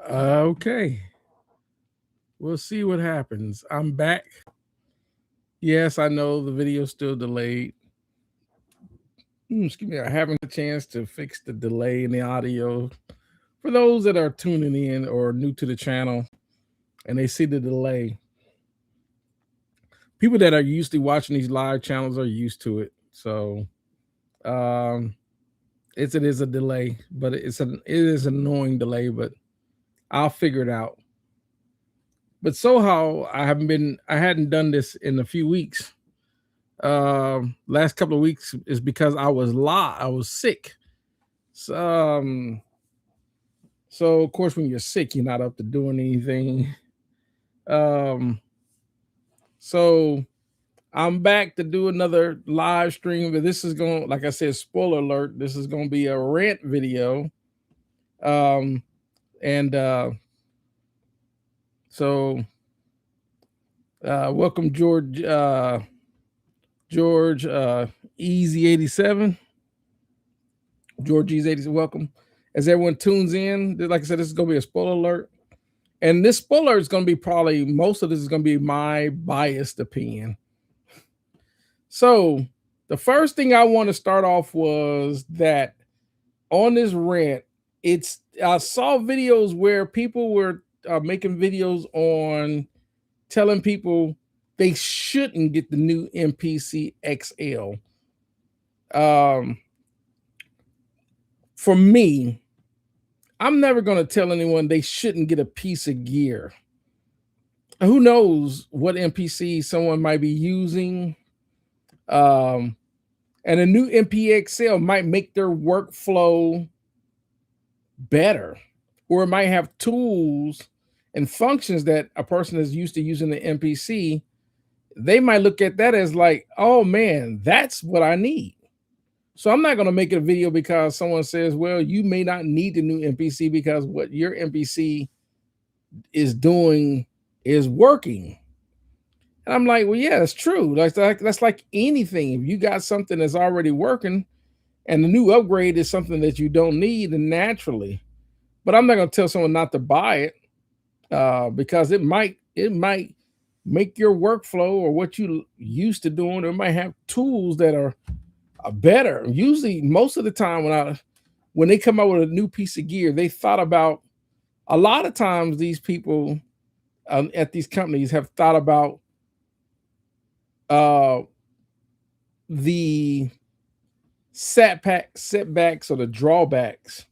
Okay. We'll see what happens. I'm back. Yes, I know the video's still delayed. Excuse me. I haven't a chance to fix the delay in the audio. For those that are tuning in or new to the channel and they see the delay, people that are used to watching these live channels are used to it. So um it is a delay, but it is an annoying delay, but I'll figure it out. But somehow I hadn't done this in a few weeks. Last couple of weeks is because I was sick. So, so of course when you're sick, you're not up to doing anything. Um, so I'm back to do another live stream, but this is going, like I said, spoiler alert, this is going to be a rant video. Um, and so welcome George Easy 87. George Easy 87, welcome. As everyone tunes in, like I said, this is gonna be a spoiler alert. And this spoiler is gonna be probably most of this is gonna be my biased opinion. So the first thing I want to start off was that on this rant, I saw videos where people were making videos on telling people they shouldn't get the new MPC XL. For me, I'm never going to tell anyone they shouldn't get a piece of gear. Who knows what MPC someone might be using? And a new MPXL might make their workflow better, or it might have tools and functions that a person is used to using the MPC. They might look at that as like, oh man, that's what I need. So I'm not going to make a video because someone says, well, you may not need the new MPC because what your MPC is doing is working. And I'm like, well, yeah, that's true. That's like anything. If you got something that's already working and the new upgrade is something that you don't need, then naturally. But I'm not going to tell someone not to buy it because it might make your workflow or what you used to doing, or it might have tools that are better. Usually, most of the time when they come out with a new piece of gear, they thought about, a lot of times these people at these companies have thought about the setbacks or the drawbacks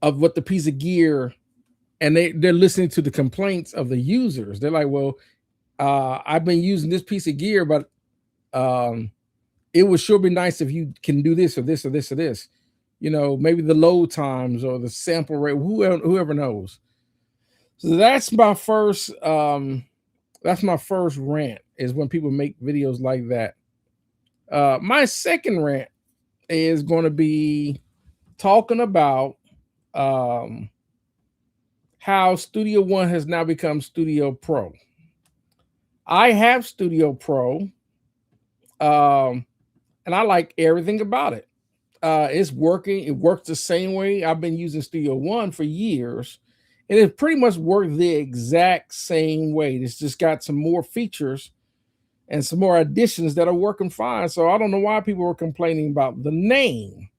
of what the piece of gear, and they're listening to the complaints of the users. They're like, well, I've been using this piece of gear, but it would sure be nice if you can do this or this or this or this. You know, maybe the load times or the sample rate, whoever knows. So that's my first rant, is when people make videos like that. My second rant is going to be talking about how Studio One has now become Studio Pro. I have Studio Pro, and I like everything about it. It's working. It works the same way. I've been using Studio One for years, and it pretty much worked the exact same way. It's just got some more features and some more additions that are working fine. So I don't know why people were complaining about the name.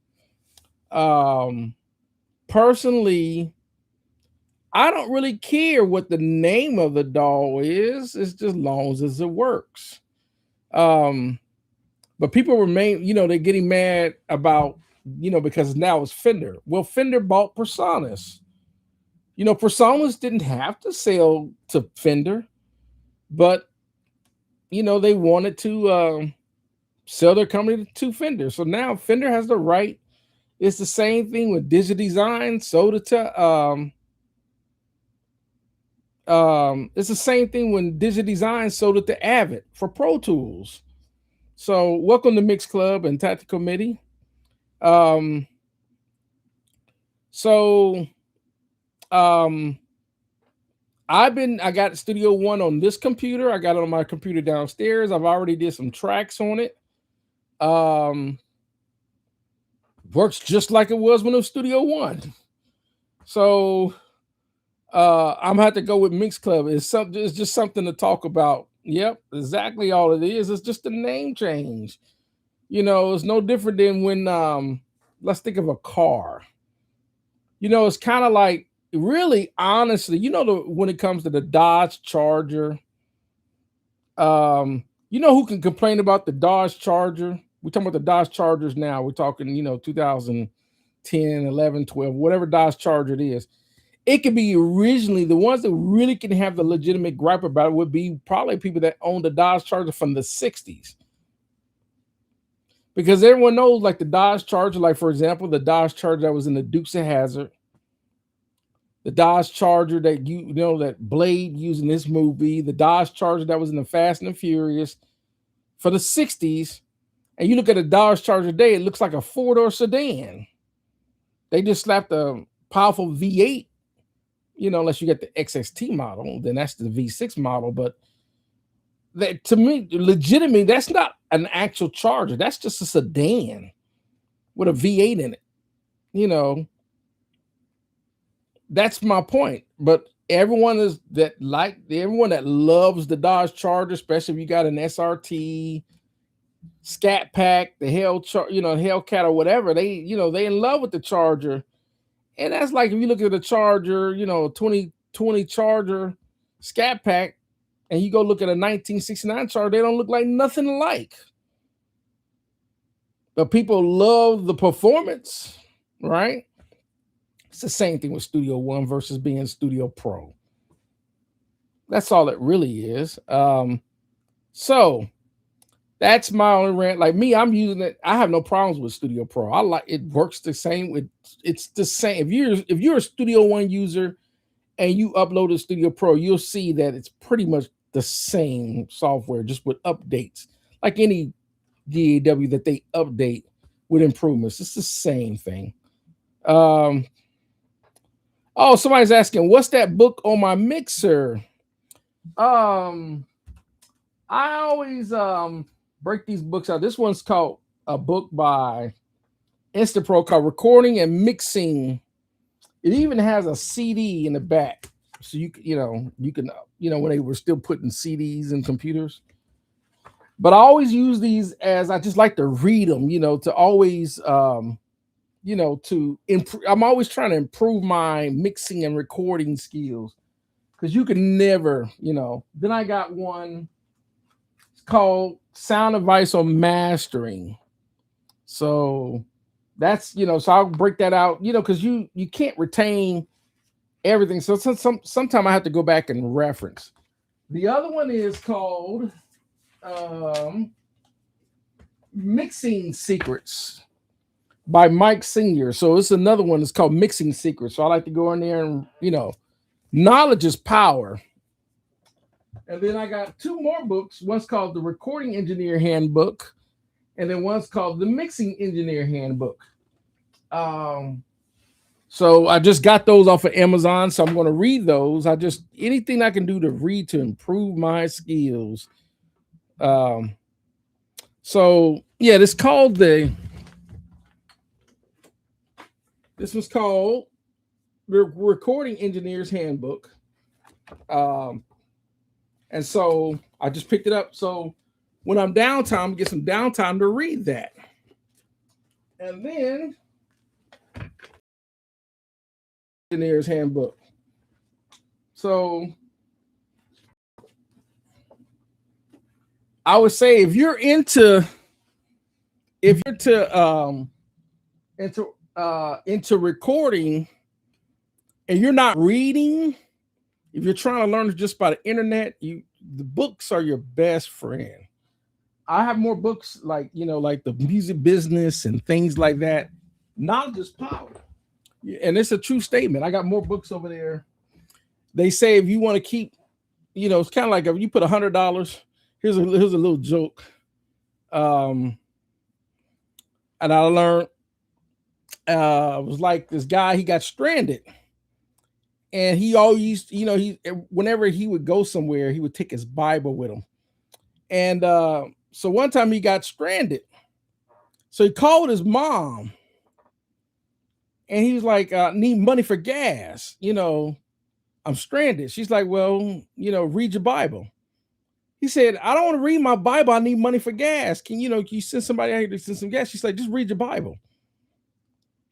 Personally, I don't really care what the name of the doll is. It's just as long as it works. But people remain, they're getting mad about, because now it's Fender. Well, Fender bought Personas. Personas didn't have to sell to Fender, but they wanted to sell their company to Fender. So now Fender has the right. It's the same thing with Digidesign sold it to it's the same thing when Digidesign sold it to Avid for Pro Tools. So welcome to Mix Club and Tactical MIDI. I got Studio One on this computer. I got it on my computer downstairs. I've already did some tracks on it. Works just like it was when it was Studio One. So I'm gonna have to go with Mix Club. It's something. It's just something to talk about. Yep, exactly all it is. It's just a name change. It's no different than when let's think of a car. It's kind of like really honestly, when it comes to the Dodge Charger, who can complain about the Dodge Charger? We're talking about the Dodge Chargers now. We're talking, 2010, 11, 12, whatever Dodge Charger it is. It could be originally the ones that really can have the legitimate gripe about it would be probably people that owned the Dodge Charger from the 60s. Because everyone knows, like the Dodge Charger, like for example, the Dodge Charger that was in the Dukes of Hazzard, the Dodge Charger that that Blade used in this movie, the Dodge Charger that was in the Fast and the Furious for the 60s, and you look at a Dodge Charger today, it looks like a four-door sedan. They just slapped a powerful V8, unless you get the XST model, then that's the V6 model. But that, to me, legitimately, that's not an actual Charger. That's just a sedan with a V8 in it. That's my point. But everyone that loves the Dodge Charger, especially if you got an SRT, Scat Pack, the Hellcat or whatever, they in love with the Charger. And that's like if you look at the Charger, 2020 Charger Scat Pack, and you go look at a 1969 Charger, they don't look like nothing alike. But people love the performance, right? It's the same thing with Studio One versus being Studio Pro. That's all it really is. So that's my only rant. Like me, I'm using it. I have no problems with Studio Pro. I like it. Works the same. It's the same. If you're a Studio One user and you upload a Studio Pro, you'll see that it's pretty much the same software, just with updates. Like any DAW that they update with improvements, it's the same thing. Oh, somebody's asking, what's that book on my mixer? I always break these books out. This one's called a book by Instapro called Recording and Mixing. It even has a CD in the back, so you can when they were still putting CDs in computers. But I always use these as I just like to read them, to always to improve. I'm always trying to improve my mixing and recording skills, because you can never, Then I got one. It's called Sound Advice on Mastering. So that's so I'll break that out, because you can't retain everything. So sometime I have to go back and reference. The other one is called Mixing Secrets by Mike Senior. So it's another one that's called Mixing Secrets. So I like to go in there and knowledge is power. And then I got two more books. One's called The Recording Engineer Handbook, and then one's called The Mixing Engineer Handbook. So I just got those off of Amazon, so I'm going to read those. Anything I can do to read to improve my skills. So yeah, this was called The Recording Engineer's Handbook. And so I just picked it up. So when I'm downtime, get some downtime to read that. And then Engineer's Handbook. So I would say if you're into recording and you're not reading, if you're trying to learn just by the internet, the books are your best friend. I have more books like the music business and things like that. Knowledge is power. And it's a true statement. I got more books over there. They say if you want to keep, it's kind of like if you put $100. Here's a little joke. And I learned it was like this guy, he got stranded. And he always, whenever he would go somewhere, he would take his Bible with him. And so one time he got stranded. So he called his mom. And he was like, need money for gas, I'm stranded. She's like, well, read your Bible. He said, I don't want to read my Bible. I need money for gas. Can you send somebody out here to send some gas? She's like, just read your Bible.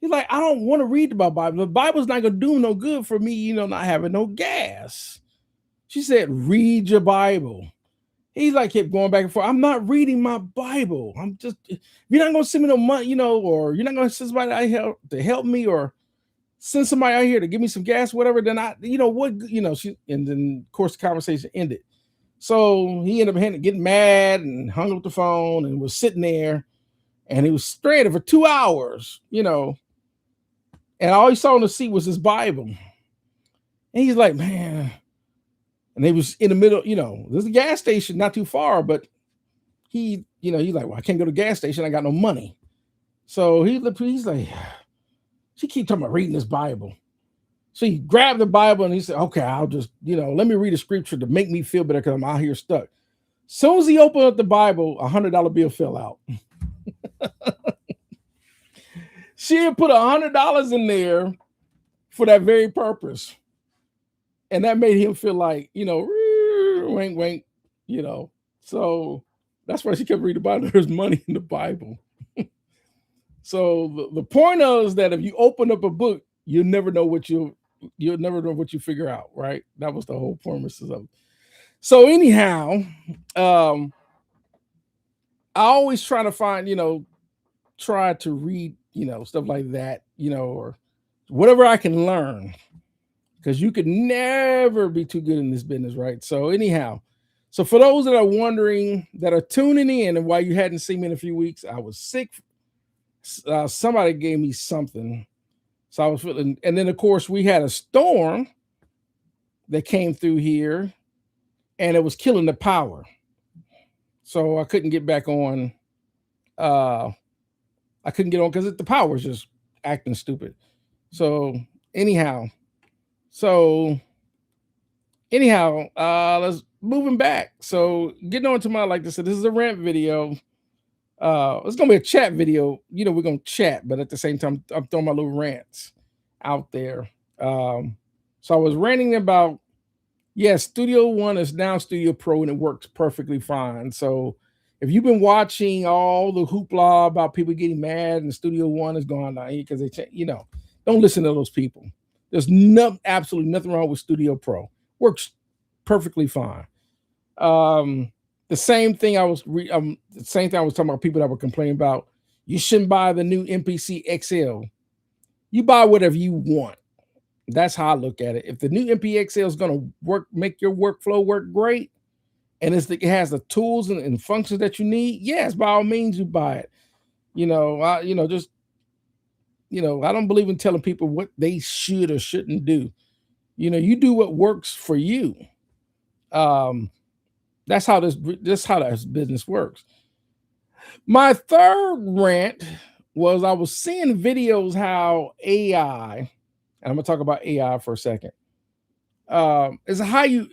He's like, I don't want to read my Bible. The Bible's not going to do no good for me, not having no gas. She said, read your Bible. He's like, kept going back and forth. I'm not reading my Bible. You're not going to send me no money, or you're not going to send somebody out to help me, or send somebody out here to give me some gas, whatever. Then and then of course the conversation ended. So he ended up getting mad and hung up the phone and was sitting there, and he was stranded for 2 hours, and all he saw on the seat was his Bible. And he's like, man, and they was in the middle, there's a gas station not too far, but he's like, well, I can't go to the gas station. I got no money. So he's like, she keep talking about reading this Bible. So he grabbed the Bible and he said, okay, I'll just, let me read a scripture to make me feel better because I'm out here stuck. As soon as he opened up the Bible, $100 bill fell out. She had put $100 in there for that very purpose. And that made him feel like, wink, wink, So that's why she kept reading the Bible. There's money in the Bible. So the point is that if you open up a book, you'll never know what you figure out, right? That was the whole premise of it. So anyhow, I always try to find, try to read, stuff like that, or whatever I can learn, because you could never be too good in this business, right? So anyhow, so for those that are wondering, that are tuning in, and why you hadn't seen me in a few weeks, I was sick. Somebody gave me something. So I was feeling, and then of course we had a storm that came through here, and it was killing the power. So I couldn't get back on. I couldn't get on because the power was just acting stupid. So anyhow, let's moving back. So getting on to my, like I said, this is a rant video. It's gonna be a chat video. We're gonna chat, but at the same time, I'm throwing my little rants out there. So I was ranting about, yes, Studio One is now Studio Pro, and it works perfectly fine. So if you've been watching all the hoopla about people getting mad and Studio One is going on here because don't listen to those people. There's absolutely nothing wrong with Studio Pro. Works perfectly fine. The same thing I was talking about, people that were complaining about, you shouldn't buy the new MPC XL. You buy whatever you want. That's how I look at it. If the new MPC XL is going to make your workflow work great, and it has the tools and functions that you need, yes, by all means, you buy it. I don't believe in telling people what they should or shouldn't do. You do what works for you. That's how this business works. My third rant was, I was seeing videos how AI, and I'm gonna talk about AI for a second. Is how you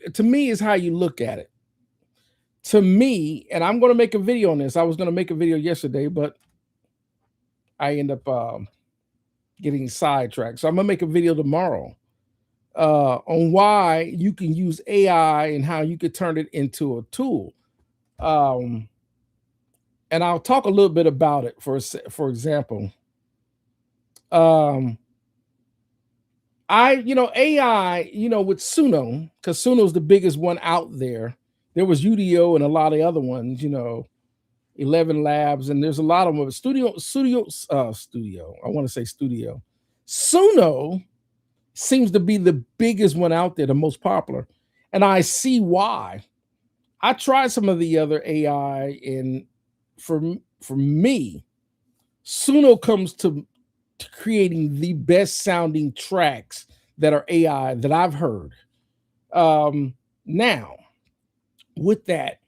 look at it. To me, and I'm gonna make a video on this. I was gonna make a video yesterday, but I end up getting sidetracked. So I'm gonna make a video tomorrow on why you can use AI and how you could turn it into a tool. And I'll talk a little bit about it. For example, AI, with Suno, because Suno is the biggest one out there. There was UDO and a lot of other ones, 11 Labs, and there's a lot of them. Studio. I want to say Studio. Suno seems to be the biggest one out there, the most popular, and I see why. I tried some of the other AI, and for me, Suno comes to creating the best sounding tracks that are AI that I've heard. Now, with that,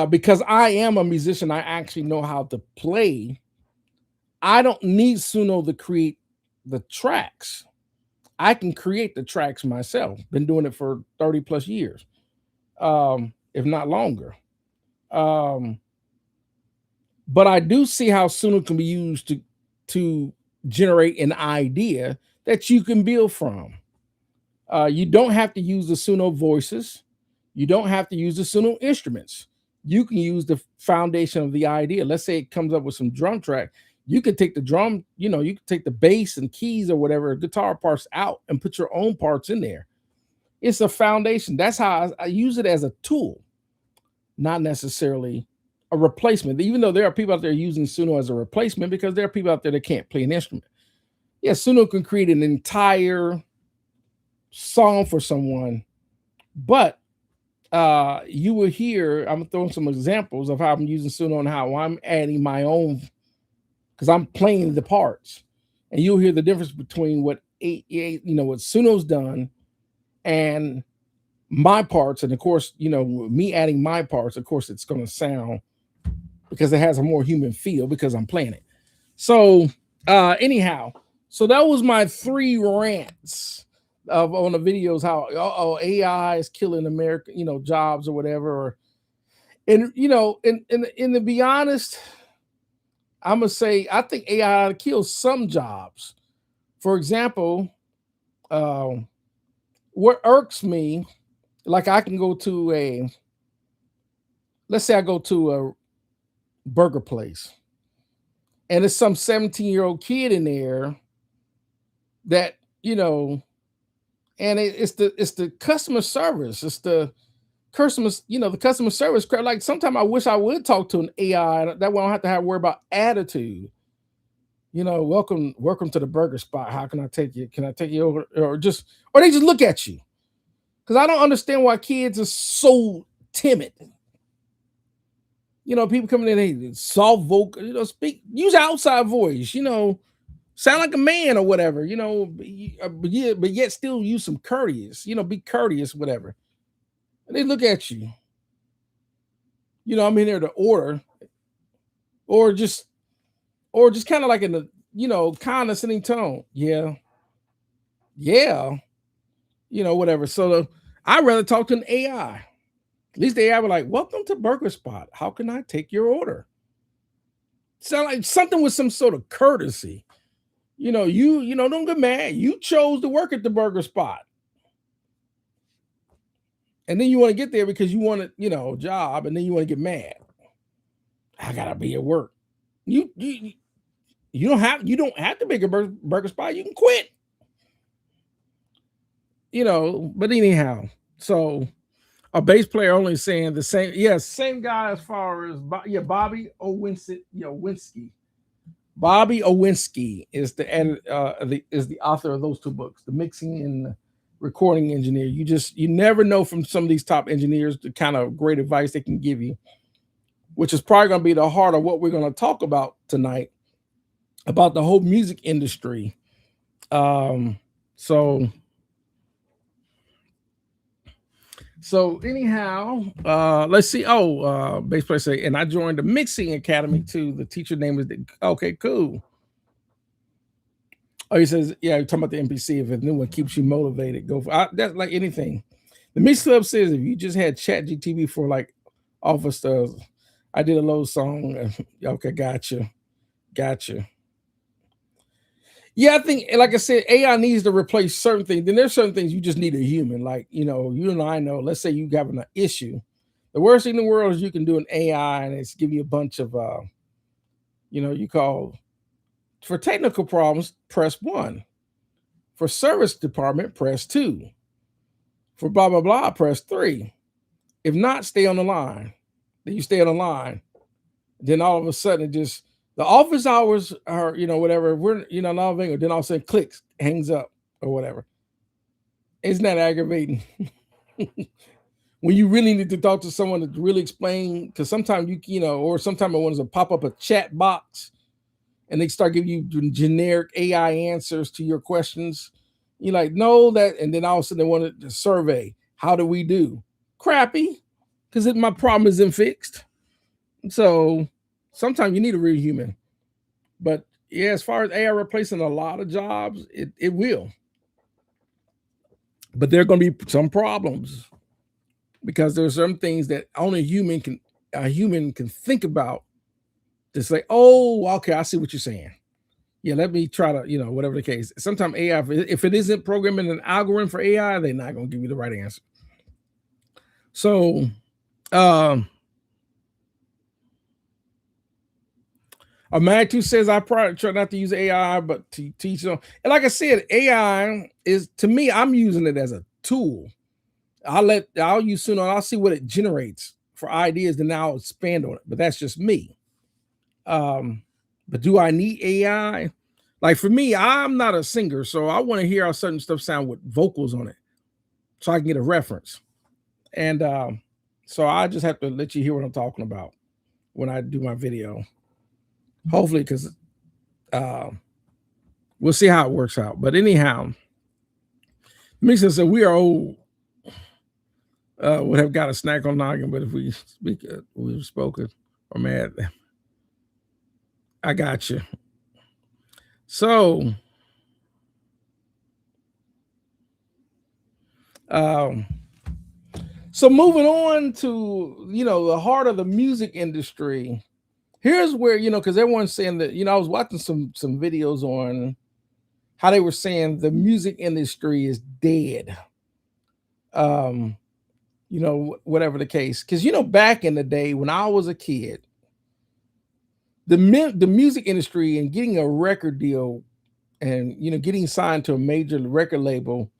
because I am a musician, I actually know how to play. I don't need Suno to create the tracks. I can create the tracks myself. Been doing it for 30 plus years, if not longer. But I do see how Suno can be used to generate an idea that you can build from. You don't have to use the Suno voices. You don't have to use the Suno instruments. You can use the foundation of the idea. Let's say it comes up with some drum track. You could take the drum, you could take the bass and keys or whatever guitar parts out and put your own parts in there. It's a foundation. That's how I use it as a tool, not necessarily a replacement. Even though there are people out there using Suno as a replacement, because there are people out there that can't play an instrument. Yeah, Suno can create an entire song for someone, but you will hear, I'm throwing some examples of how I'm using Suno and how I'm adding my own, because I'm playing the parts, and you'll hear the difference between what what Suno's done and my parts. And of course, me adding my parts, of course, it's going to sound, because it has a more human feel because I'm playing it. So anyhow, so that was my 3 rants on the videos, how AI is killing America, jobs or whatever. And to be honest, I'm gonna say I think AI kills some jobs. For example, what irks me, like I can go to let's say I go to a burger place, and it's some 17-year-old kid in there that and it's the customer service, it's the the customer service crap. Like sometimes I wish I would talk to an AI that way I don't have to worry about attitude. Welcome to the burger spot. How can I take you? Can I take you over? Or they just look at you. Because I don't understand why kids are so timid. People coming in, they soft vocal, use outside voice, sound like a man or whatever, but yet still use some courteous, be courteous, whatever. And they look at you. I'm in there to order, or just kind of like in the, condescending tone. Yeah. Yeah. Whatever. So I'd rather talk to an AI. At least the AI would like, welcome to Burger Spot. How can I take your order? Sound like something with some sort of courtesy. Don't get mad. You chose to work at the Burger Spot. And then you want to get there because you want a job, and then you want to get mad. I gotta be at work. You don't have to make a burger spot. You can quit. But anyhow, so a bass player only saying the same. Yes, same guy as far as Bobby Owinski. Bobby Owinski is the author of those 2 books, the mixing and the recording engineer. You never know from some of these top engineers the kind of great advice they can give you, which is probably going to be the heart of what we're going to talk about tonight, about the whole music industry. So anyhow, let's see. Bass player say, and I joined the mixing academy too. The teacher name is okay, cool. Oh, he says, yeah, you're talking about the NPC. If a new one keeps you motivated, go for that's like anything. The Mix Club says if you just had Chat GTV for like office stuff, I did a low song. Okay, gotcha. Yeah, I think, like I said, AI needs to replace certain things. Then there's certain things you just need a human. Like, you and I know, let's say you having an issue. The worst thing in the world is you can do an AI and it's give you a bunch of, you call, for technical problems, press 1. For service department, press 2. For blah, blah, blah, press 3. If not, stay on the line. Then you stay on the line. Then all of a sudden it just, the office hours are, whatever. We're, not thing. Then all of a sudden clicks, hangs up or whatever. Isn't that aggravating? When you really need to talk to someone to really explain, because sometimes or sometimes it wants to pop up a chat box and they start giving you generic AI answers to your questions. You're like, no, that, and then all of a sudden they want to survey. How do we do? Crappy, because my problem isn't fixed. So sometimes you need a real human. But yeah, as far as AI replacing a lot of jobs, it will. But there are going to be some problems, because there's some things that only a human can think about to say, oh, okay, I see what you're saying. Yeah, let me try to, whatever the case. Sometimes AI, if it isn't programming an algorithm for AI, they're not going to give you the right answer. So, um, Amatu says I probably try not to use AI, but to teach them. And like I said, AI is, to me, I'm using it as a tool. I'll use soon on. I'll see what it generates for ideas, then I'll expand on it. But that's just me. Um, but do I need AI? Like for me, I'm not a singer, so I want to hear how certain stuff sound with vocals on it, so I can get a reference. And so I just have to let you hear what I'm talking about when I do my video. Hopefully, because uh, we'll see how it works out. But anyhow, Misha said we are old. Would have got a snack on noggin, but if we speak, we've spoken or mad. I got you. So, um, so moving on to the heart of the music industry. Here's where because everyone's saying that I was watching some videos on how they were saying the music industry is dead. Um, whatever the case, because back in the day when I was a kid, the music industry and getting a record deal and getting signed to a major record label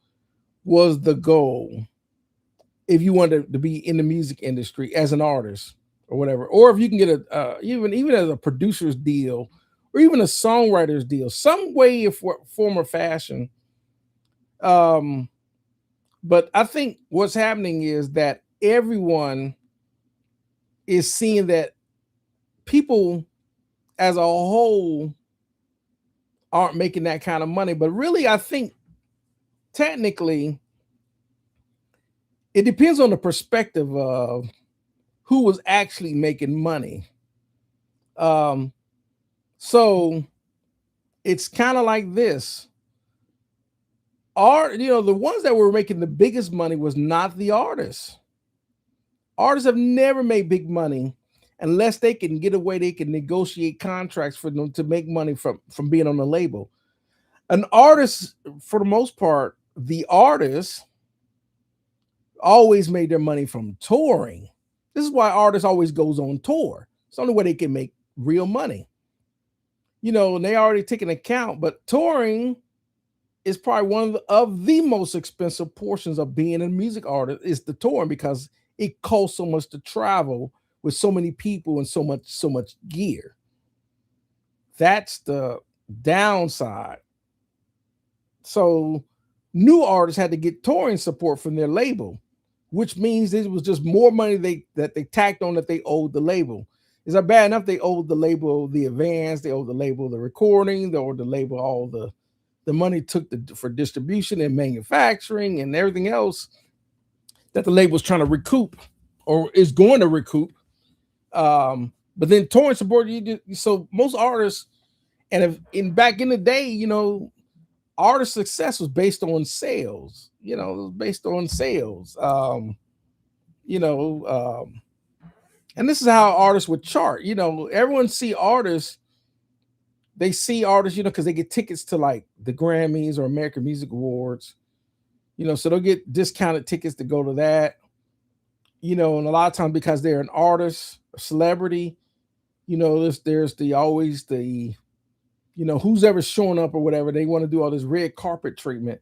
was the goal if you wanted to be in the music industry as an artist or whatever, or if you can get a even as a producer's deal or even a songwriter's deal, some way of form or fashion. Um, but I think what's happening is that everyone is seeing that people as a whole aren't making that kind of money. But really, I think technically it depends on the perspective of who was actually making money. Um, so it's kind of like this. The ones that were making the biggest money was not the artists. Artists have never made big money unless they can get away, they can negotiate contracts for them to make money from being on the label. An artist, for the most part, the artists always made their money from touring. This is why artists always goes on tour. It's the only way they can make real money. And they already take an account, but touring is probably one of the most expensive portions of being a music artist is the touring because it costs so much to travel with so many people and so much gear. That's the downside. So new artists had to get touring support from their label, which means it was just more money that they tacked on that they owed the label. Is that bad enough? They owed the label the advance, they owed the label the recording, they owed the label all the money took for distribution and manufacturing and everything else that the label's trying to recoup or is going to recoup. But then touring support, so most artists, and if in back in the day, artist success was based on sales. It was based on sales. You know, and this is how artists would chart. Everyone see artists. They see artists, because they get tickets to like the Grammys or American Music Awards. So they'll get discounted tickets to go to that. And a lot of times because they're an artist, a celebrity, there's the always the who's ever showing up or whatever, they want to do all this red carpet treatment.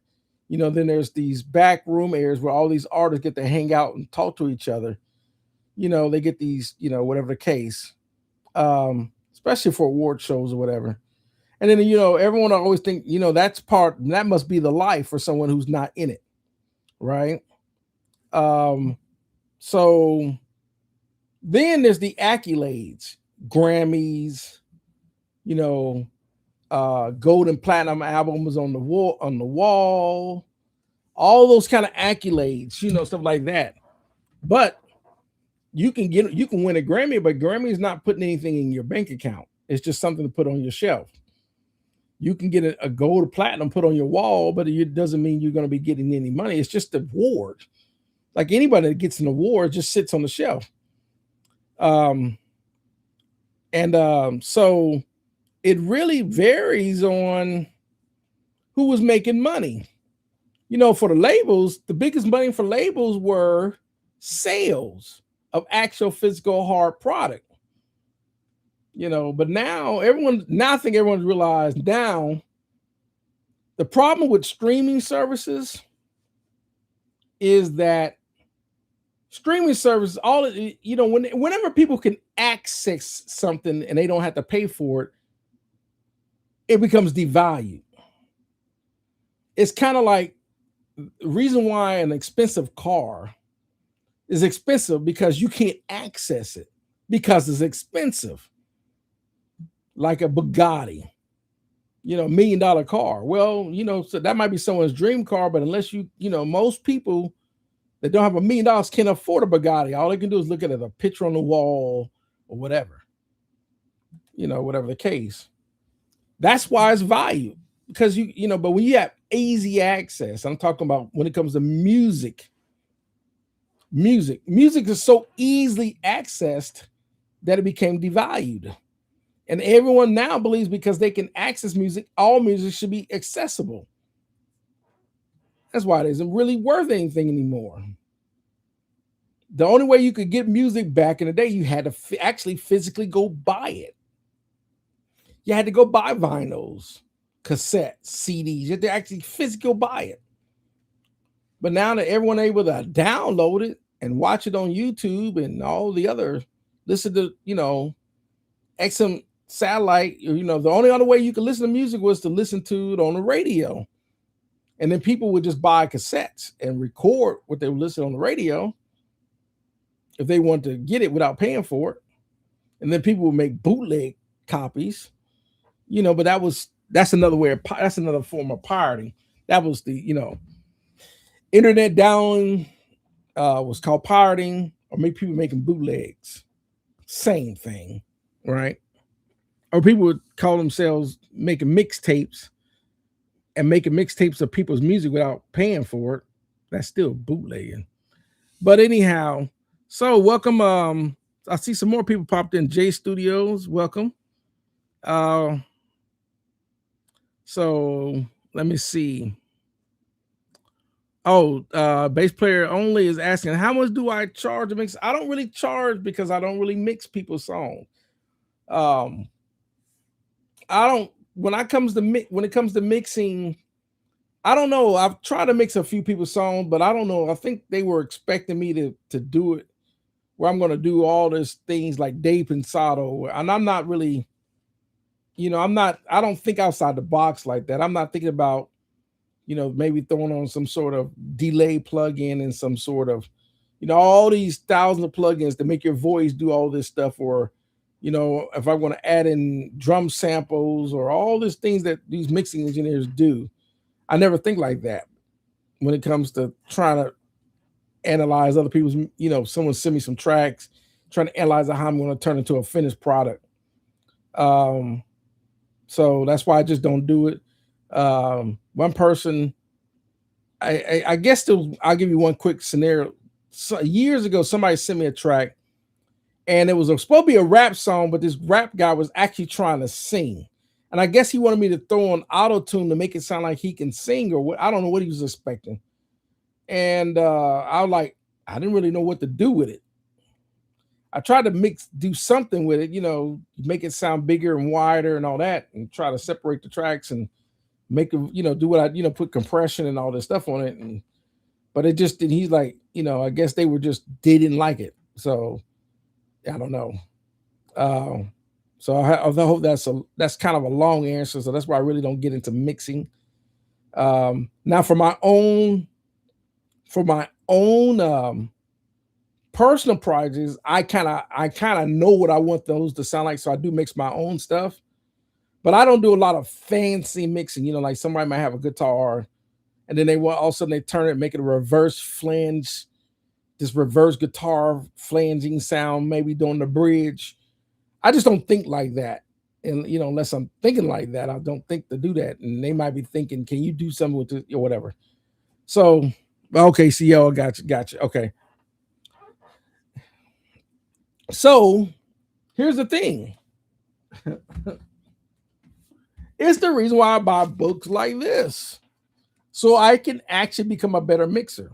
Then there's these back room areas where all these artists get to hang out and talk to each other. They get these, whatever the case, especially for award shows or whatever. And then, everyone always think, that must be the life for someone who's not in it. Right. So then there's the accolades, Grammys, gold and platinum albums on the wall, all those kind of accolades, stuff like that. But you can win a Grammy, but Grammy is not putting anything in your bank account. It's just something to put on your shelf. You can get a gold or platinum put on your wall, but it doesn't mean you're going to be getting any money. It's just an award. Like anybody that gets an award just sits on the shelf. So it really varies on who was making money. For the labels, the biggest money for labels were sales of actual physical hard product. But now I think everyone's realized now the problem with streaming services is that streaming services, whenever people can access something and they don't have to pay for it, it becomes devalued. It's kind of like the reason why an expensive car is expensive because you can't access it because it's expensive. Like a Bugatti, $1 million car. Well, so that might be someone's dream car, but unless most people that don't have $1 million can't afford a Bugatti. All they can do is look at it, a picture on the wall or whatever, whatever the case. That's why it's valued because but when you have easy access, I'm talking about when it comes to music is so easily accessed that it became devalued. And everyone now believes because they can access music, all music should be accessible. That's why it isn't really worth anything anymore. The only way you could get music back in the day, you had to actually physically go buy it. You had to go buy vinyls, cassettes, CDs. You had to actually physically buy it. But now that everyone able to download it and watch it on YouTube and all the other, listen to, XM satellite, the only other way you could listen to music was to listen to it on the radio. And then people would just buy cassettes and record what they would listen on the radio if they wanted to get it without paying for it. And then people would make bootleg copies, but that's another form of pirating. That was the, internet down was called pirating, or maybe people making bootlegs. Same thing, right? Or people would call themselves making mixtapes and making mixtapes of people's music without paying for it. That's still bootlegging. But anyhow, so welcome. I see some more people popped in. J Studios, welcome. So let me see. Oh, bass player only is asking, how much do I charge to mix? I don't really charge because I don't really mix people's songs. I don't when it comes to mixing, I don't know. I've tried to mix a few people's songs, but I don't know. I think they were expecting me to do it where I'm going to do all these things like Dave Pensado, and I'm not really, I don't think outside the box like that. I'm not thinking about, maybe throwing on some sort of delay plug-in and some sort of, all these thousands of plugins to make your voice do all this stuff, or, if I want to add in drum samples or all these things that these mixing engineers do. I never think like that when it comes to trying to analyze other people's, someone send me some tracks, trying to analyze how I'm going to turn into a finished product. So that's why I just don't do it. One person, I guess I'll give you one quick scenario. So years ago, somebody sent me a track and it was supposed to be a rap song, but this rap guy was actually trying to sing. And I guess he wanted me to throw on auto tune to make it sound like he can sing or what. I don't know what he was expecting. And I was like, I didn't really know what to do with it. I tried to do something with it, make it sound bigger and wider and all that, and try to separate the tracks and make it, do what I, put compression and all this stuff on it. But it just didn't. He's like, I guess they didn't like it. So I don't know. So I hope that's kind of a long answer. So that's why I really don't get into mixing. Now for my own personal projects, I kind of know what I want those to sound like. So I do mix my own stuff, but I don't do a lot of fancy mixing. Like somebody might have a guitar, and then they want all of a sudden they turn it, make it a reverse flange, this reverse guitar flanging sound, maybe doing the bridge. I just don't think like that. And, unless I'm thinking like that, I don't think to do that. And they might be thinking, can you do something with it or whatever? So, okay, CEO, gotcha. Okay. So here's the thing. It's the reason why I buy books like this, so I can actually become a better mixer.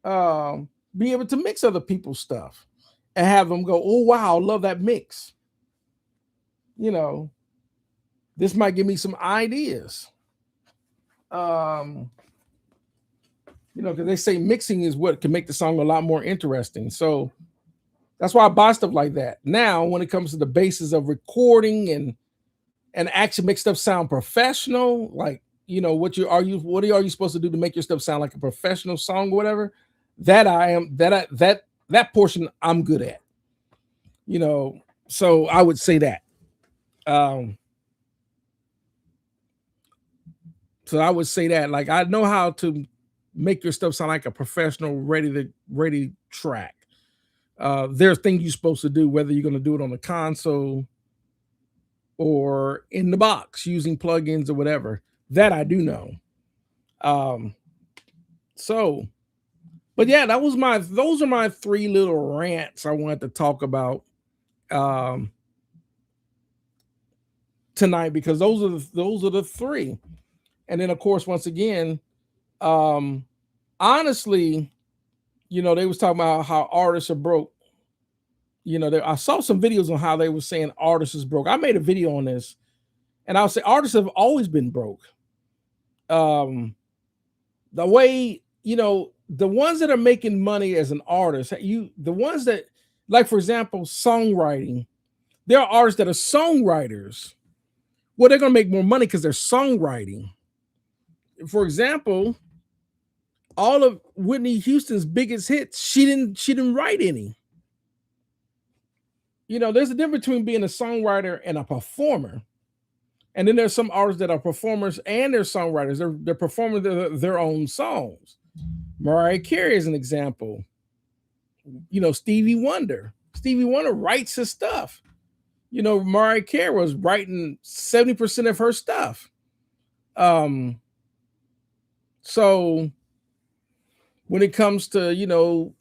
Be able to mix other people's stuff and have them go, "Oh wow, love that mix." You know, this might give me some ideas. Um, because they say mixing is what can make the song a lot more interesting. So that's why I buy stuff like that. Now, when it comes to the basis of recording and actually make stuff sound professional, like what are you supposed to do to make your stuff sound like a professional song or whatever? That portion I'm good at. So I would say that. Um, so I would say that, like, I know how to make your stuff sound like a professional, ready track. There's things you're supposed to do, whether you're going to do it on the console or in the box using plugins or whatever. That I do know. Um, so, but yeah, those are my three little rants I wanted to talk about um, tonight, because those are the three. And then, of course, once again, um, honestly, they was talking about how artists are broke. I saw some videos on how they were saying artists is broke. I made a video on this, and I'll say artists have always been broke. The way, the ones that are making money as an artist, the ones that, like, for example, songwriting, there are artists that are songwriters. Well, they're going to make more money because they're songwriting. For example, all of Whitney Houston's biggest hits, she didn't write any. There's a difference between being a songwriter and a performer. And then there's some artists that are performers and they're songwriters. They're performing their own songs. Mariah Carey is an example. Stevie Wonder. Stevie Wonder writes his stuff. Mariah Carey was writing 70% of her stuff. So when it comes to,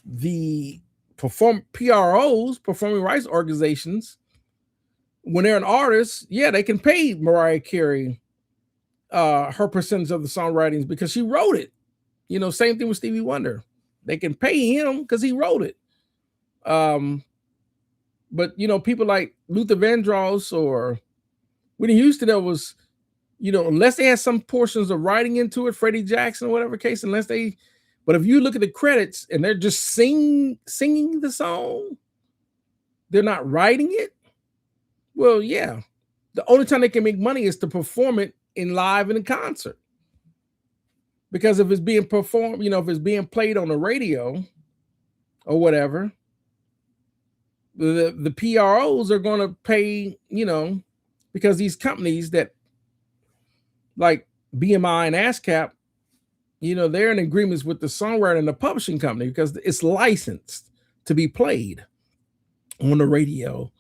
the PROs, performing rights organizations, when they're an artist, yeah, they can pay Mariah Carey her percentage of the songwritings because she wrote it. Same thing with Stevie Wonder. They can pay him because he wrote it. But people like Luther Vandross or Whitney Houston, that was, unless they had some portions of writing into it, Freddie Jackson, or whatever case, but if you look at the credits and they're just singing the song, they're not writing it. Well, yeah, the only time they can make money is to perform it in live and in concert. Because if it's being performed, if it's being played on the radio or whatever, the PROs are going to pay, because these companies that like BMI and ASCAP, they're in agreements with the songwriter and the publishing company because it's licensed to be played on the radio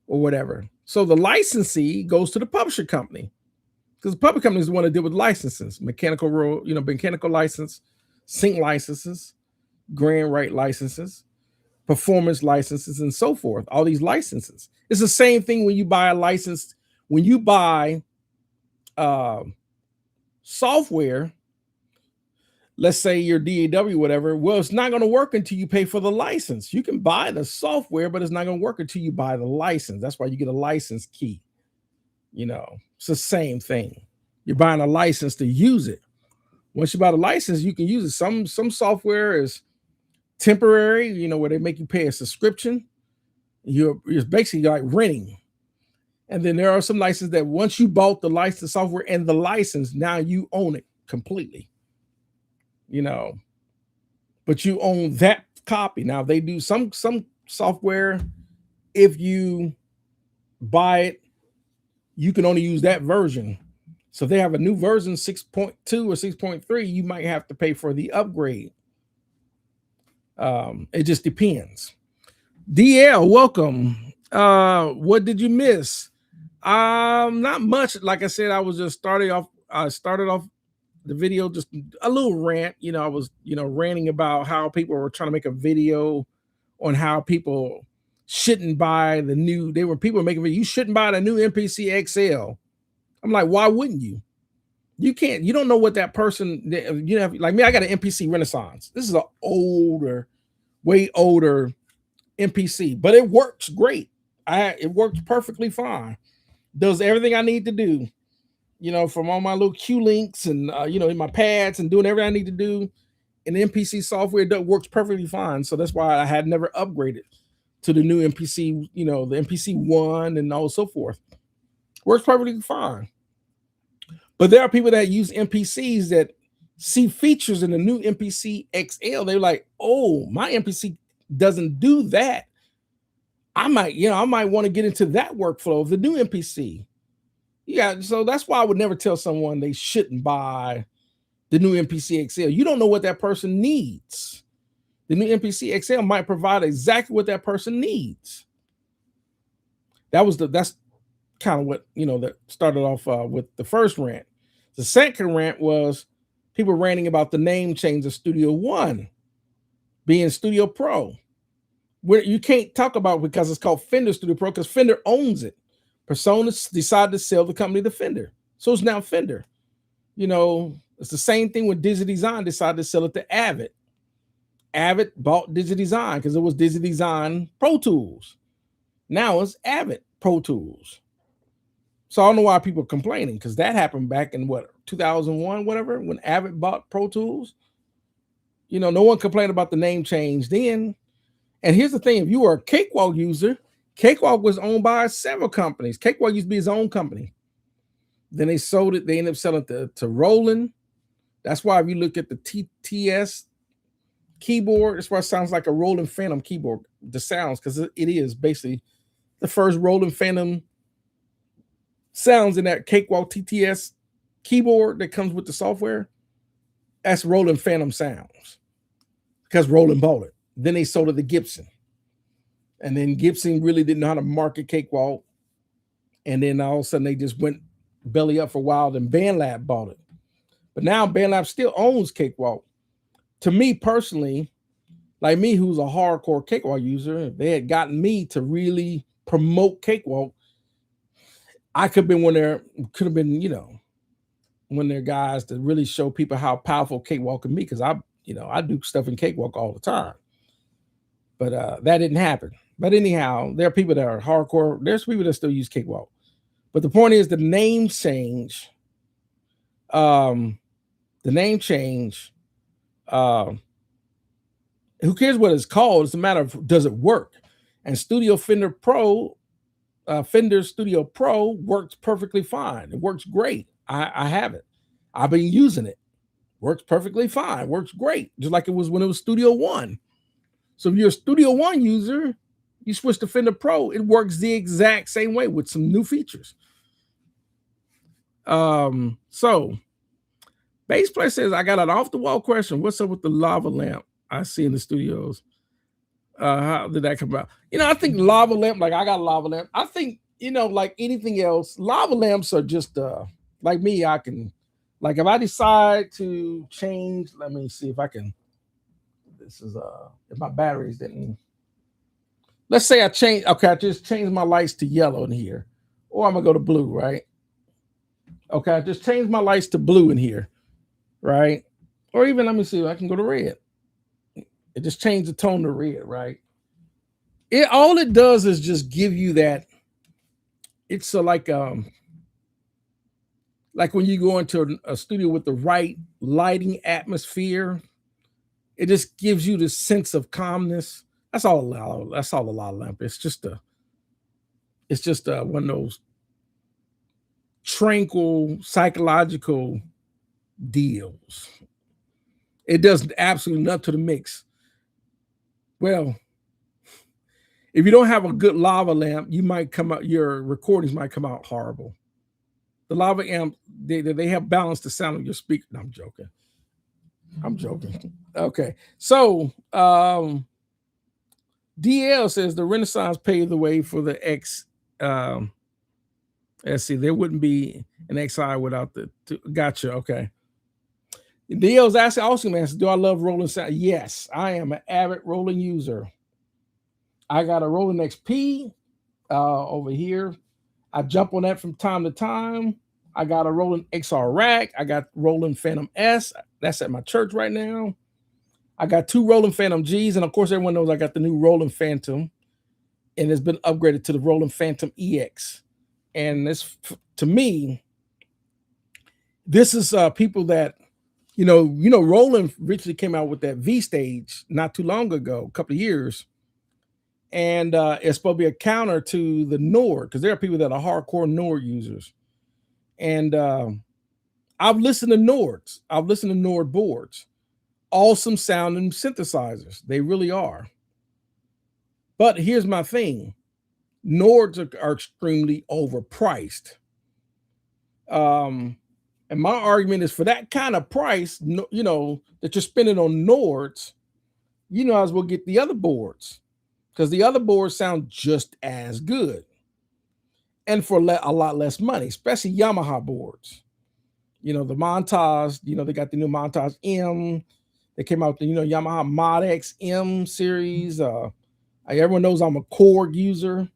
or whatever. So the licensee goes to the publisher company, because the public companies want to deal with licenses, mechanical license, sync licenses, grand right licenses, performance licenses, and so forth. All these licenses. It's the same thing when you buy a license. When you buy software, let's say your DAW, whatever, well, it's not going to work until you pay for the license. You can buy the software, but it's not going to work until you buy the license. That's why you get a license key. It's the same thing. You're buying a license to use it. Once you buy the license, you can use it. Some software is temporary, where they make you pay a subscription. You're basically like renting. And then there are some licenses that once you bought the license software and the license, now you own it completely. But you own that copy. Now they do some software, if you buy it, you can only use that version. So if they have a new version, 6.2 or 6.3, you might have to pay for the upgrade. It just depends. DL, welcome. What did you miss? Not much. Like I said, I was just started off the video, just a little rant. I was, ranting about how people were trying to make a video on how people shouldn't buy the new, people were making, you shouldn't buy the new MPC XL. I'm like, why wouldn't you? You can't, you don't know what that person, you know, like me, I got an MPC Renaissance. This is an older, way older MPC, but it works great. It works perfectly fine. Does everything I need to do, you know, from all my little Q links and you know, in my pads and doing everything I need to do. And the MPC software works perfectly fine. So that's why I had never upgraded to the new MPC, you know, the MPC one and all so forth. Works perfectly fine. But there are people that use MPCs that see features in the new MPC XL. They're like, oh, my MPC doesn't do that. I might, you know, I might want to get into that workflow of the new MPC. Yeah, so that's why I would never tell someone they shouldn't buy the new MPC XL. You don't know what that person needs. The new MPC XL might provide exactly what that person needs. That's kind of what, you know, that started off with the first rant. The second rant was people ranting about the name change of Studio One being Studio Pro, where you can't talk about it because it's called Fender Studio Pro because Fender owns it. Personas decided to sell the company to Fender, so it's now Fender. You know, it's the same thing when Digi Design decided to sell it to Avid. Avid bought Digi Design because it was Digi Design Pro Tools. Now it's Avid Pro Tools. So I don't know why people are complaining, because that happened back in what, 2001, whatever, when Avid bought Pro Tools. You know, no one complained about the name change then. And here's the thing: if you were a Cakewalk user, Cakewalk was owned by several companies. Cakewalk used to be his own company. Then they sold it. They ended up selling it to Roland. That's why if you look at the TTS keyboard, that's why it sounds like a Roland Phantom keyboard. The sounds, because it is basically the first Roland Phantom sounds in that Cakewalk TTS keyboard that comes with the software. That's Roland Phantom sounds because Roland bought it. Then they sold it to Gibson. And then Gibson really didn't know how to market Cakewalk. And then all of a sudden they just went belly up for a while. Then BandLab bought it. But now BandLab still owns Cakewalk. To me personally, like me, who's a hardcore Cakewalk user, if they had gotten me to really promote Cakewalk, I could have been you know, one of their guys to really show people how powerful Cakewalk can be, because I do stuff in Cakewalk all the time. But that didn't happen. But anyhow, there are people that are hardcore. There's people that still use Cakewalk. But the point is the name change. Who cares what it's called? It's a matter of, does it work? And Fender Studio Pro works perfectly fine. It works great. I have it. I've been using it. Works perfectly fine. Works great. Just like it was when it was Studio One. So if you're a Studio One user, you switch to Fender Pro, it works the exact same way with some new features. So Bass Player says, I got an off-the-wall question. What's up with the lava lamp I see in the studios? How did that come about? You know, I think lava lamp, like I got a lava lamp. I think, you know, like anything else, lava lamps are just like me, I can, like if I decide to change, let me see if I can, this is if my batteries didn't, let's say I just changed my lights to yellow in here, or I'm gonna go to blue, right? Okay, I just changed my lights to blue in here, right? Or even, let me see, I can go to red. It just changed the tone to red, right? All it does is just give you that. It's like when you go into a studio with the right lighting atmosphere, it just gives you the sense of calmness. That's all the lava lamp. It's just one of those tranquil psychological deals. It does absolutely nothing to the mix. Well, if you don't have a good lava lamp, your recordings might come out horrible. The lava amp, they have balanced the sound of your speaker. No, I'm joking. Okay. So DL says the Renaissance paved the way for the X. Let's see, there wouldn't be an XI without the gotcha. Okay. DL's asking, also asking, do I love Roland sound? Yes, I am an avid Roland user. I got a Roland XP over here. I jump on that from time to time. I got a Roland XR rack. I got Roland Phantom S. That's at my church right now. I got two Roland Phantom G's, and of course, everyone knows I got the new Roland Phantom, and it's been upgraded to the Roland Phantom EX. And this, to me, this is people that Roland recently came out with that V stage not too long ago, a couple of years, and it's supposed to be a counter to the Nord because there are people that are hardcore Nord users, and I've listened to Nords, I've listened to Nord boards, awesome sounding synthesizers, they really are. But here's my thing: Nords are extremely overpriced. And my argument is for that kind of price, that you're spending on Nords, you know, as well get the other boards because the other boards sound just as good and for a lot less money, especially Yamaha boards. The Montage, they got the new Montage M. They came out with the, Yamaha Mod X M series. Everyone knows I'm a Korg user.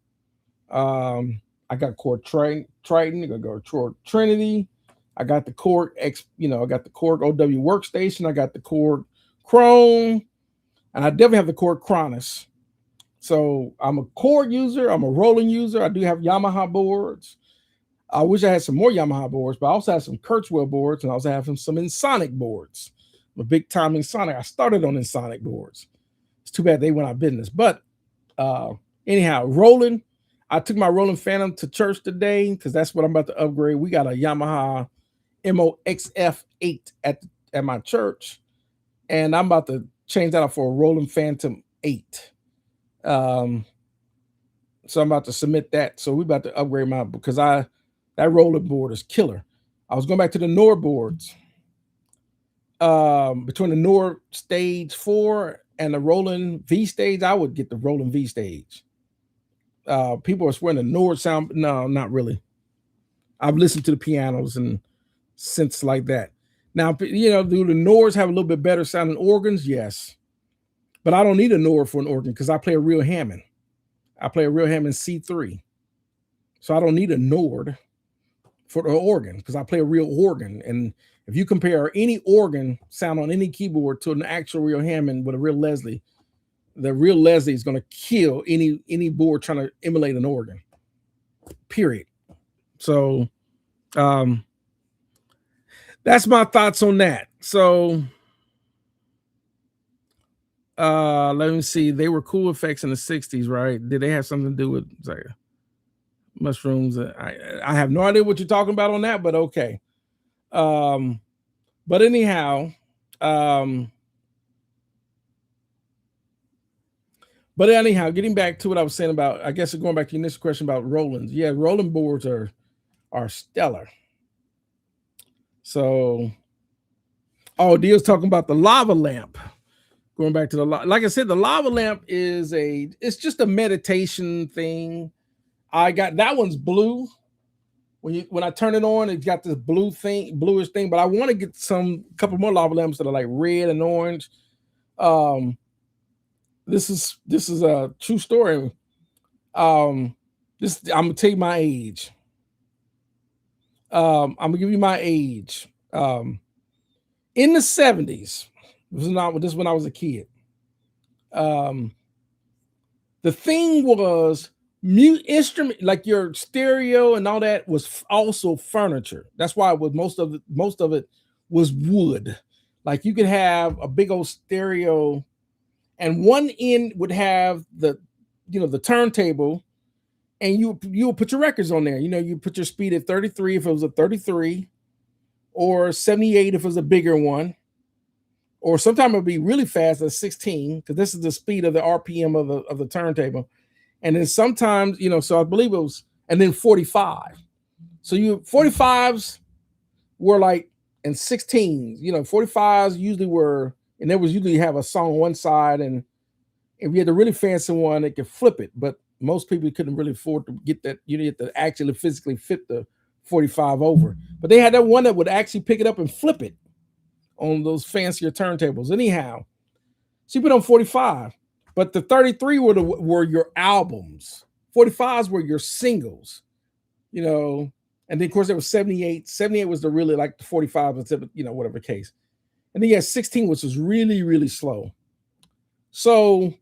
I got Korg Triton, I got Korg Trinity. I got the Korg X, I got the Korg OW workstation. I got the Korg Chrome, and I definitely have the Korg Cronus. So I'm a Korg user. I'm a Roland user. I do have Yamaha boards. I wish I had some more Yamaha boards, but I also have some Kurzweil boards, and I also have some Ensoniq boards. I'm a big time Ensoniq. I started on Ensoniq boards. It's too bad they went out of business. But anyhow, Roland. I took my Roland Phantom to church today because that's what I'm about to upgrade. We got a Yamaha MOXF8 at my church, and I'm about to change that out for a Roland Phantom 8. So I'm about to submit that. So we're about to upgrade my, because that Roland board is killer. I was going back to the Nord boards. Between the Nord Stage 4 and the Roland V Stage, I would get the Roland V Stage. People are swearing the Nord sound. No, not really. I've listened to the pianos and synths like that. Now, do the Nords have a little bit better sounding organs? Yes. But I don't need a Nord for an organ because I play a real Hammond. I play a real Hammond C3. So I don't need a Nord for the organ because I play a real organ. And if you compare any organ sound on any keyboard to an actual real Hammond with a real Leslie, the real Leslie is going to kill any board trying to emulate an organ. Period. So that's my thoughts on that. So let me see. They were cool effects in the 60s, right? Did they have something to do with mushrooms? I have no idea what you're talking about on that, but okay. But anyhow, getting back to what I was saying about, I guess going back to your initial question about Rolands. Yeah, Roland boards are stellar. So, Dio's talking about the lava lamp. Going back to like I said, the lava lamp it's just a meditation thing. I got that one's blue. When I turn it on, it's got this bluish thing. But I want to get a couple more lava lamps that are like red and orange. This is a true story. I'm gonna tell you my age. I'm gonna give you my age. In the 70s, this is when I was a kid. The thing was instrument, like your stereo and all that was also furniture. That's why most of it was wood. Like you could have a big old stereo, and one end would have the turntable, and you would put your records on there. You put your speed at 33 if it was a 33, or 78 if it was a bigger one, or sometimes it would be really fast at 16 because this is the speed of the RPM of the turntable. And then sometimes, so I believe it was, and then 45. So 45s were like, and 16s, 45s usually were, and there was usually have a song on one side, and if you had a really fancy one, it could flip it. But most people couldn't really afford to get that. You had to actually physically fit the 45 over. But they had that one that would actually pick it up and flip it on those fancier turntables. Anyhow, so you put on 45. But the 33 were your albums. 45s were your singles, and And then of course there was 78. 78 was the really like the 45 instead of, whatever the case. And then you had 16, which was really, really slow. So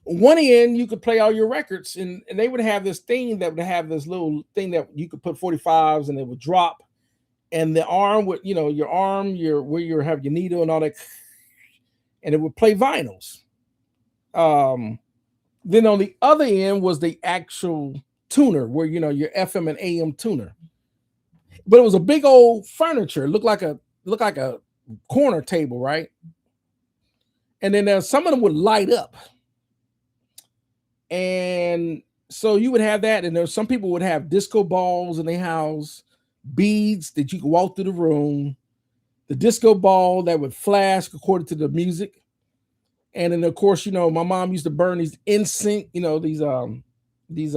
one end you could play all your records, and they would have this thing that would have this little thing that you could put 45s and it would drop, and the arm would, your arm, your where you have your needle and all that, and it would play vinyls. Um, then on the other end was the actual tuner, where your FM and AM tuner. But it was a big old furniture. It looked like a corner table, right? And then some of them would light up, and so you would have that. And there's some people would have disco balls in their house, beads that you could walk through the room, the disco ball that would flash according to the music. And then of course, my mom used to burn these incense, these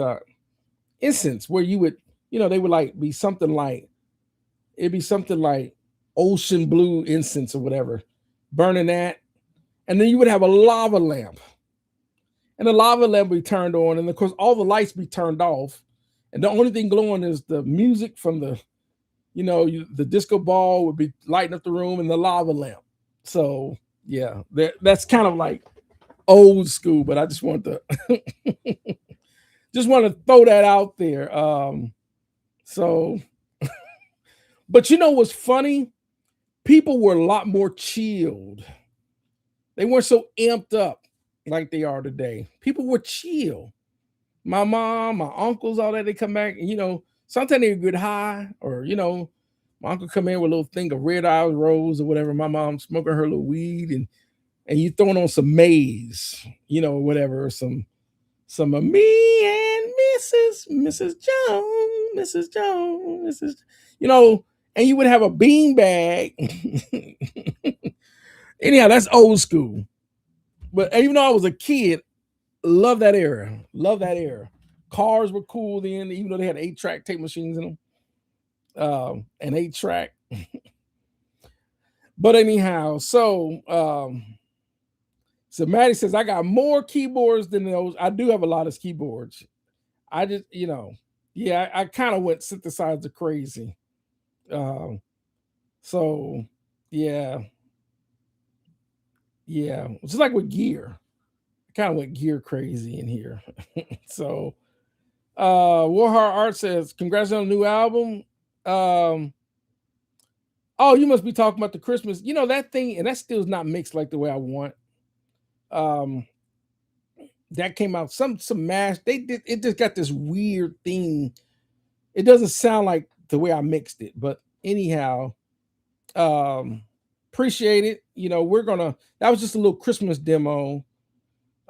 incense where you would, they would like be something like it'd be something like ocean blue incense or whatever, burning that. And then you would have a lava lamp. And the lava lamp would be turned on, and of course all the lights be turned off. And the only thing glowing is the music from the disco ball would be lighting up the room and the lava lamp. So yeah, that's kind of like old school, but I just want to just want to throw that out there. So, but what's funny? People were a lot more chilled. They weren't so amped up like they are today. People were chill. My mom, my uncles, all that, they come back and sometimes they would get high, or my uncle come in with a little thing of Red Eye Rose or whatever. My mom smoking her little weed, and you throwing on some maize, whatever, or some of me and Mrs. Jones, Mrs. Jones, and you would have a bean bag. Anyhow, that's old school. But even though I was a kid, love that era. Love that era. Cars were cool then, even though they had 8-track tape machines in them. An 8-track. But anyhow, so Maddie says, I got more keyboards than those. I do have a lot of keyboards. I just, yeah, I kind of went synthesizer crazy. So yeah, yeah. Just like with gear. I kind of went gear crazy in here. So Warhart Art says, congrats on the new album. Oh, you must be talking about the Christmas, that thing, and that still is not mixed like the way I want. That came out some mash. They did it, just got this weird thing. It doesn't sound like the way I mixed it, but anyhow, appreciate it. That was just a little Christmas demo.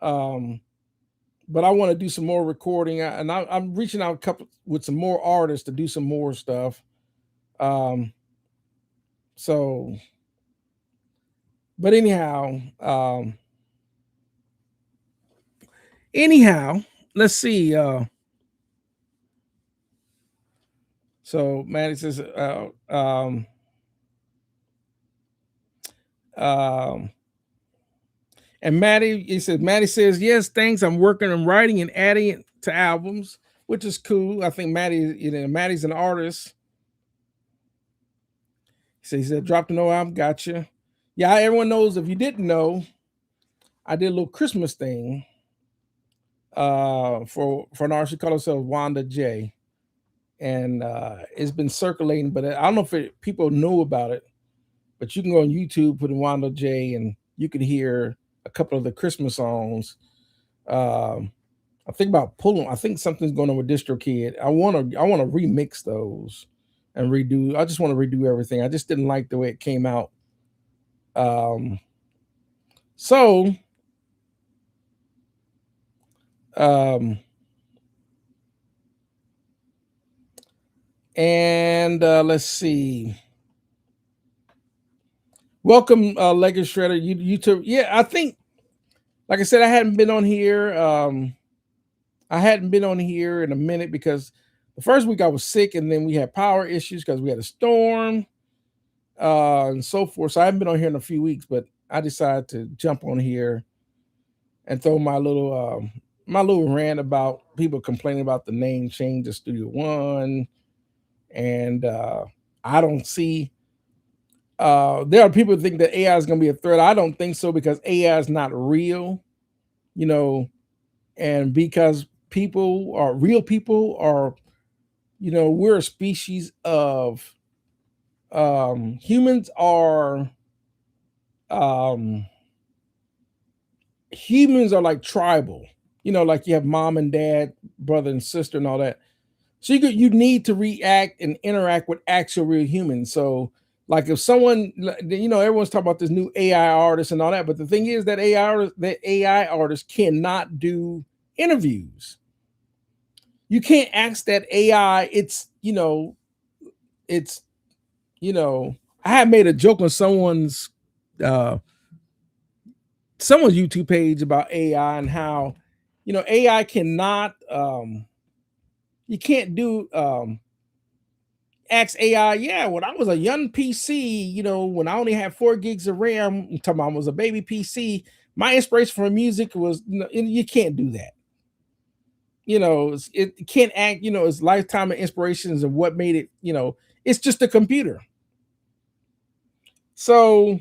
But I want to do some more recording, and I'm reaching out with some more artists to do some more stuff. So, but anyhow, let's see. So Maddie says, and Maddie says, yes, thanks. I'm working on writing and adding it to albums, which is cool. I think Maddie's an artist. He said, drop the no album, gotcha. Yeah, everyone knows. If you didn't know, I did a little Christmas thing for an artist. She called herself Wanda J. And it's been circulating, but I don't know if people know about it. But you can go on YouTube, put in Wanda J, and you can hear a couple of the Christmas songs. I think about pulling. I think something's going on with DistroKid. I want to remix those and redo. I just want to redo everything. I just didn't like the way it came out. So and let's see. Welcome, Legged Shredder. YouTube. Yeah, I think, like I said, I hadn't been on here. I hadn't been on here in a minute because the first week I was sick, and then we had power issues because we had a storm, and so forth. So I haven't been on here in a few weeks, but I decided to jump on here and throw my little rant about people complaining about the name change to Studio One, And I don't see. There are people who think that AI is going to be a threat. I don't think so because AI is not real, you know, and because people are real people are, we're a species of humans are um humans are like tribal, like you have mom and dad, brother and sister and all that. So you need to react and interact with actual real humans. So like if someone, everyone's talking about this new AI artist and all that, but the thing is that AI artists cannot do interviews. You can't ask that AI. It's you know I had made a joke on uh someone's YouTube page about AI and how AI cannot you can't do ask AI, yeah, when I was a young PC, when I only had 4 gigs of RAM, I'm talking about I was a baby PC, my inspiration for music was, and you can't do that. It can't act, its lifetime of inspirations and what made it, it's just a computer. So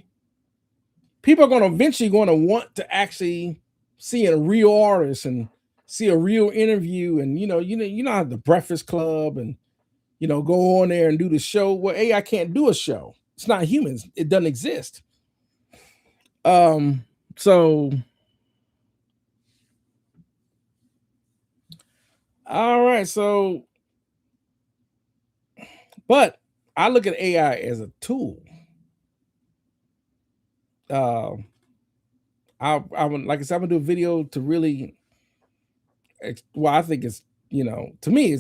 people are going to eventually going to want to actually see a real artist and see a real interview, and how the Breakfast Club and go on there and do the show. Well, AI can't do a show. It's not humans. It doesn't exist. So all right. So, but I look at AI as a tool. Uh, I would, like I said, I'm gonna do a video to really. Well, I think it's to me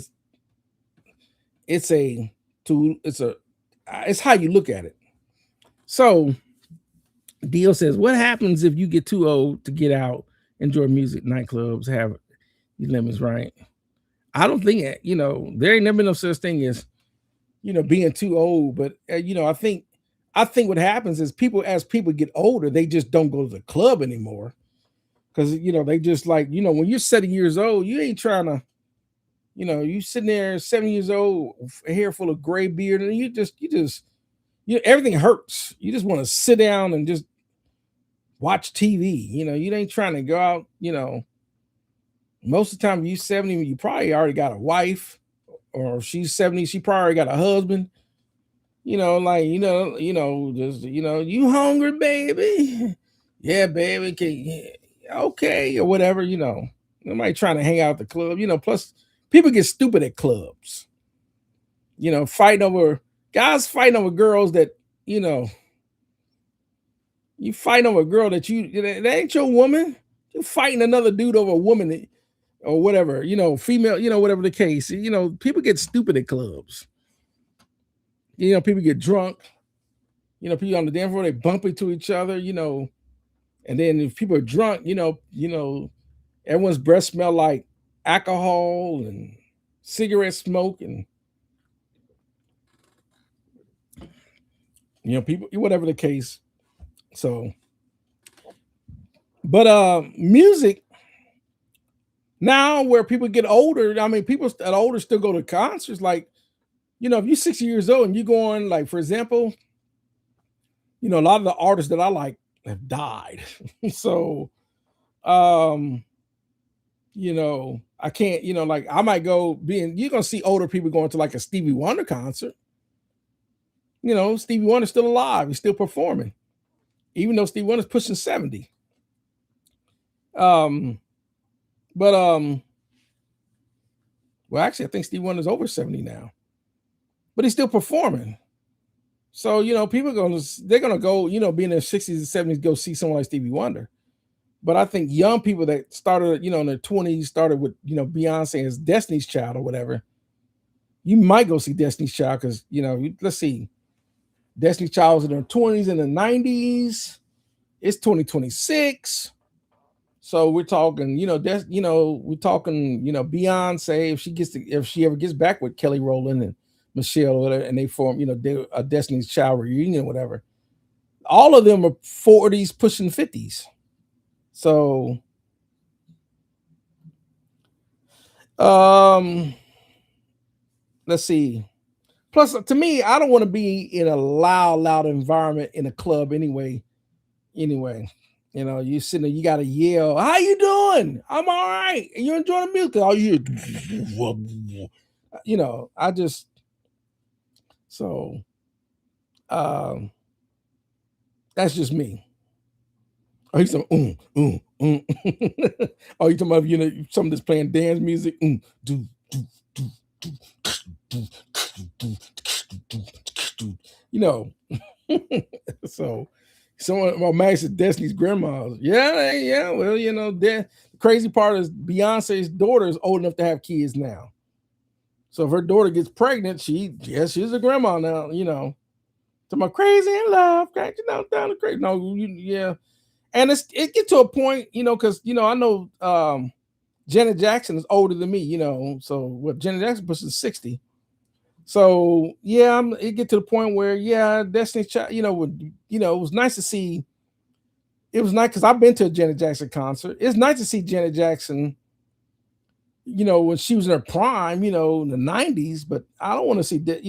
it's a tool. It's how you look at it. So Dio says, what happens if you get too old to get out, enjoy music, nightclubs, have your limits, right? I don't think there ain't never been no such thing as being too old, but I think what happens is as people get older, they just don't go to the club anymore because they just like when you're 70 years old, you ain't trying to you sitting there 70 years old, hair full of gray beard, and everything hurts. You just want to sit down and just watch TV. You ain't trying to go out. Most of the time, you 70, you probably already got a wife, or she's 70, she probably got a husband. Like just you hungry, baby? Yeah, baby. Okay, or whatever. Nobody trying to hang out at the club. Plus people get stupid at clubs. Fighting over guys fighting over girls that you know you fighting over a girl that ain't your woman. You fighting another dude over a woman or whatever. Female. Whatever the case. People get stupid at clubs. People get drunk. People on the dance floor, they bump into each other, and then if people are drunk, everyone's breath smell like alcohol and cigarette smoke, and people, whatever the case. So, but music now, where people get older, I mean, people that are older still go to concerts. Like, if you're 60 years old and you're going, like, for example, a lot of the artists that I like have died. So, um, I can't, like I might go being you're gonna see older people going to like a Stevie Wonder concert. Stevie Wonder's still alive, he's still performing, even though Stevie Wonder's pushing 70. Um, but well, actually, I think Stevie Wonder's over 70 now, but he's still performing. So, people they're gonna go, be in their 60s and 70s, go see someone like Stevie Wonder. But I think young people that started, in their 20s, started with, Beyonce as Destiny's Child or whatever, you might go see Destiny's Child because, let's see, Destiny Child was in their 20s in the 90s. It's 2026. So we're talking, we're talking, Beyonce, if she ever gets back with Kelly Rowland and Michelle, and they form, a Destiny's Child reunion, whatever. All of them are 40s pushing 50s. So um let's see. Plus, to me, I don't want to be in a loud environment in a club anyway. Anyway, you sitting there, you got to yell, "How you doing? I'm all right." And you're enjoying the music. All you, I just so um, that's just me. Oh, he's some oh, you talking about something that's playing dance music? Do, do, do, do, do, do, do, do, you know. So someone well Max is Destiny's grandma. Yeah, yeah. Well, the crazy part is Beyonce's daughter is old enough to have kids now. So if her daughter gets pregnant, she's a grandma now, To my crazy in love, down the crazy. No, yeah. And it get to a point, because I know Janet Jackson is older than me, So what Janet Jackson pushes 60. So yeah, it get to the point where Destiny's Child, it was nice to see. It was nice because I've been to a Janet Jackson concert. It's nice to see Janet Jackson, when she was in her prime, in the 90s. But I don't want to see that,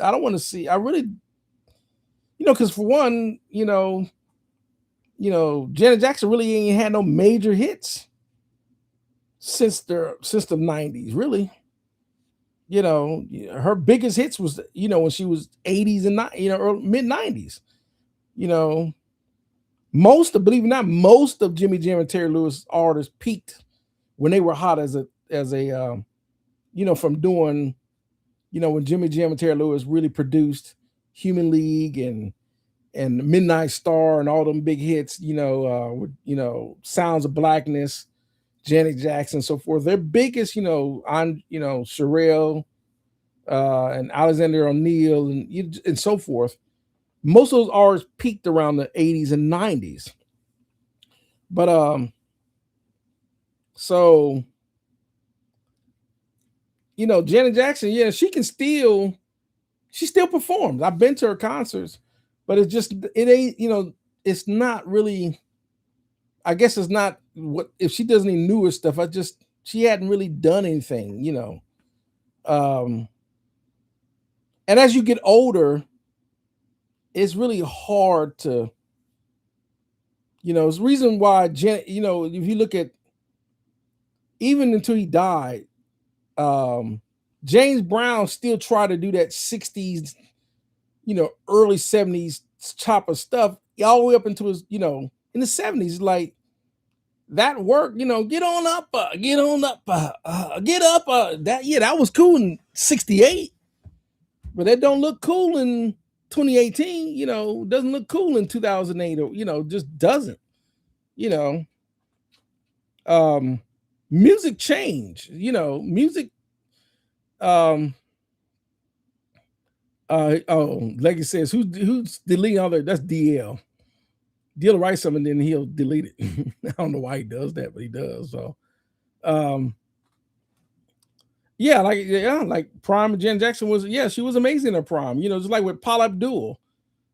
I don't want to see. I really, because for one, Janet Jackson really ain't had no major hits since the 90s, really. Her biggest hits was, when she was 80s and mid 90s. You know, believe it or not, most of Jimmy Jam and Terry Lewis artists peaked when they were hot from doing, when Jimmy Jam and Terry Lewis really produced Human League and Midnight Star and all them big hits, Sounds of Blackness, Janet Jackson, so forth. Their biggest, Sherelle, and Alexander O'Neal and so forth. Most of those artists peaked around the 80s and 90s. But so Janet Jackson, yeah, she still performs. I've been to her concerts, but it ain't, it's not really, I guess it's not what if she does any newer stuff. She hadn't really done anything. And as you get older, it's really hard to, it's the reason why if you look at even until he died, James Brown still tried to do that 60s, early 70s chopper stuff all the way up into his, in the 70s. Like that work, get on up, get on up, get up. That was cool in 68, but that don't look cool in 2018, doesn't look cool in 2008, or, just doesn't, you know. Music change, music. Um, Leggy says, who's deleting all that? That's DL. DL will write something, then he'll delete it. I don't know why he does that, but he does. So, um, like Prime Jen Jackson was, she was amazing in her prime. Just like with Paula Abdul.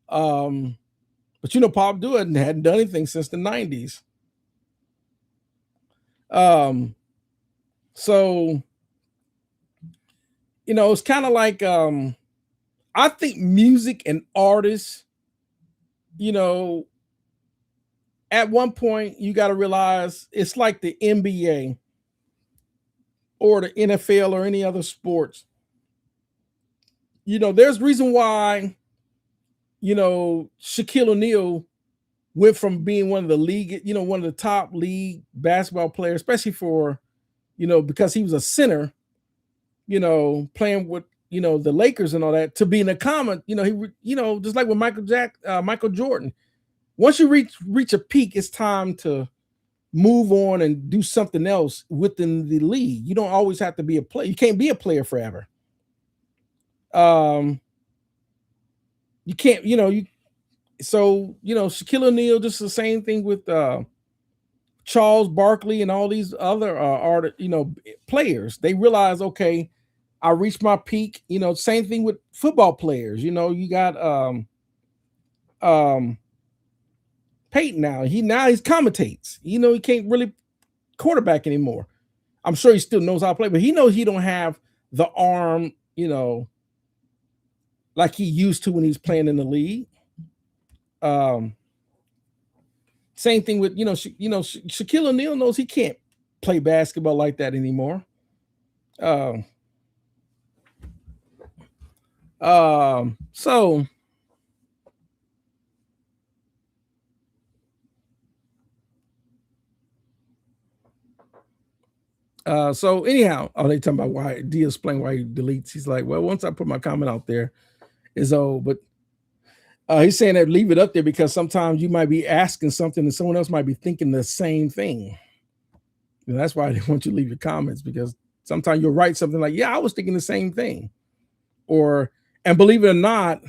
But Paula Abdul hadn't done anything since the 90s. So it's kind of like I think music and artists, at one point you got to realize it's like the NBA or the NFL or any other sports. There's reason why, Shaquille O'Neal went from being one of the top league basketball players, especially for, because he was a center, playing with, the Lakers and all that, to being a common, just like with Michael Jordan. Once you reach a peak, it's time to move on and do something else within the league. You don't always have to be a player. You can't be a player forever. You can't, Shaquille O'Neal, just the same thing with Charles Barkley and all these other players. They realize, okay, I reached my peak. Same thing with football players. You got Peyton now. He's commentates. He can't really quarterback anymore. I'm sure he still knows how to play, but he knows he don't have the arm, like he used to when he's playing in the league. Um, Same thing with Shaquille O'Neal knows he can't play basketball like that anymore. Um, so so anyhow, oh, they talking about why D explain why he deletes. He's like, well, once I put my comment out there, it's old. But he's saying that leave it up there because sometimes you might be asking something and someone else might be thinking the same thing. And that's why they want you to leave your comments because sometimes you'll write something like, yeah, I was thinking the same thing. Or, and believe it or not,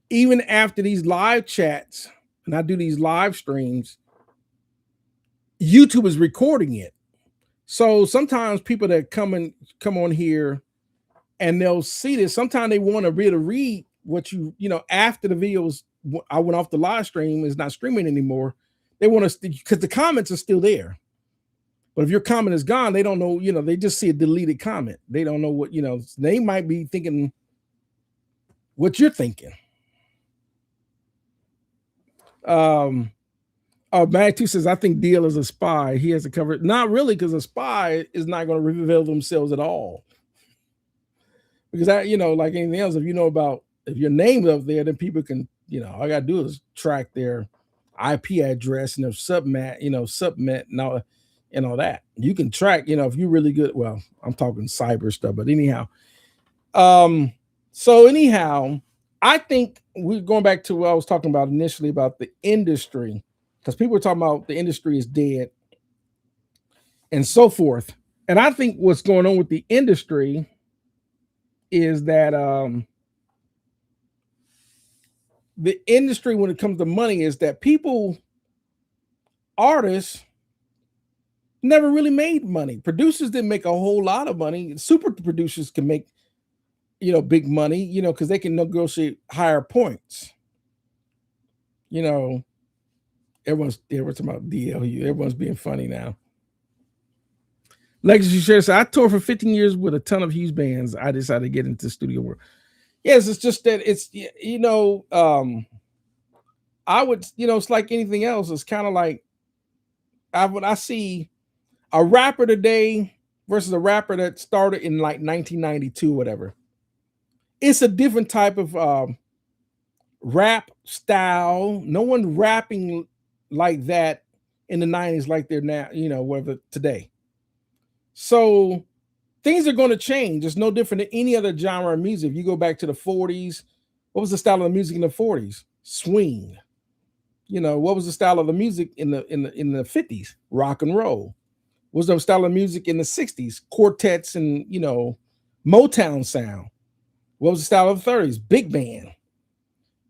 even after these live chats and I do these live streams, YouTube is recording it. So sometimes people that come on here and they'll see this. Sometimes they want to really read what after the videos. I went off the live stream, is not streaming anymore. They want to because the comments are still there. But if your comment is gone, they don't know. They just see a deleted comment. They don't know what They might be thinking what you're thinking. Mag 2 says, I think Deal is a spy. He has to cover it. Not really, because a spy is not going to reveal themselves at all. Because that, like anything else, if if your name's up there, then people can, all I gotta do is track their IP address and their subnet and all that. You can track, if you're really good. Well, I'm talking cyber stuff, but anyhow. So anyhow, I think we're going back to what I was talking about initially about the industry, because people were talking about the industry is dead and so forth. And I think what's going on with the industry is that the industry, when it comes to money, is that artists never really made money. Producers didn't make a whole lot of money. Super producers can make big money, because they can negotiate higher points. Everyone's talking about DLU. Everyone's being funny now. Legacy Share said, I toured for 15 years with a ton of huge bands. I decided to get into studio work. Yes, it's just that it's I would, it's like anything else. It's kind of like when I see a rapper today versus a rapper that started in like 1992, whatever. It's a different type of rap style. No one rapping like that in the 90s like they're now, whatever today. So things are going to change. It's no different than any other genre of music. If you go back to the 40s, what was the style of the music in the 40s? Swing. What was the style of the music in the 50s? Rock and roll. What was the style of music in the 60s? Quartets and Motown sound. What was the style of the 30s? Big band.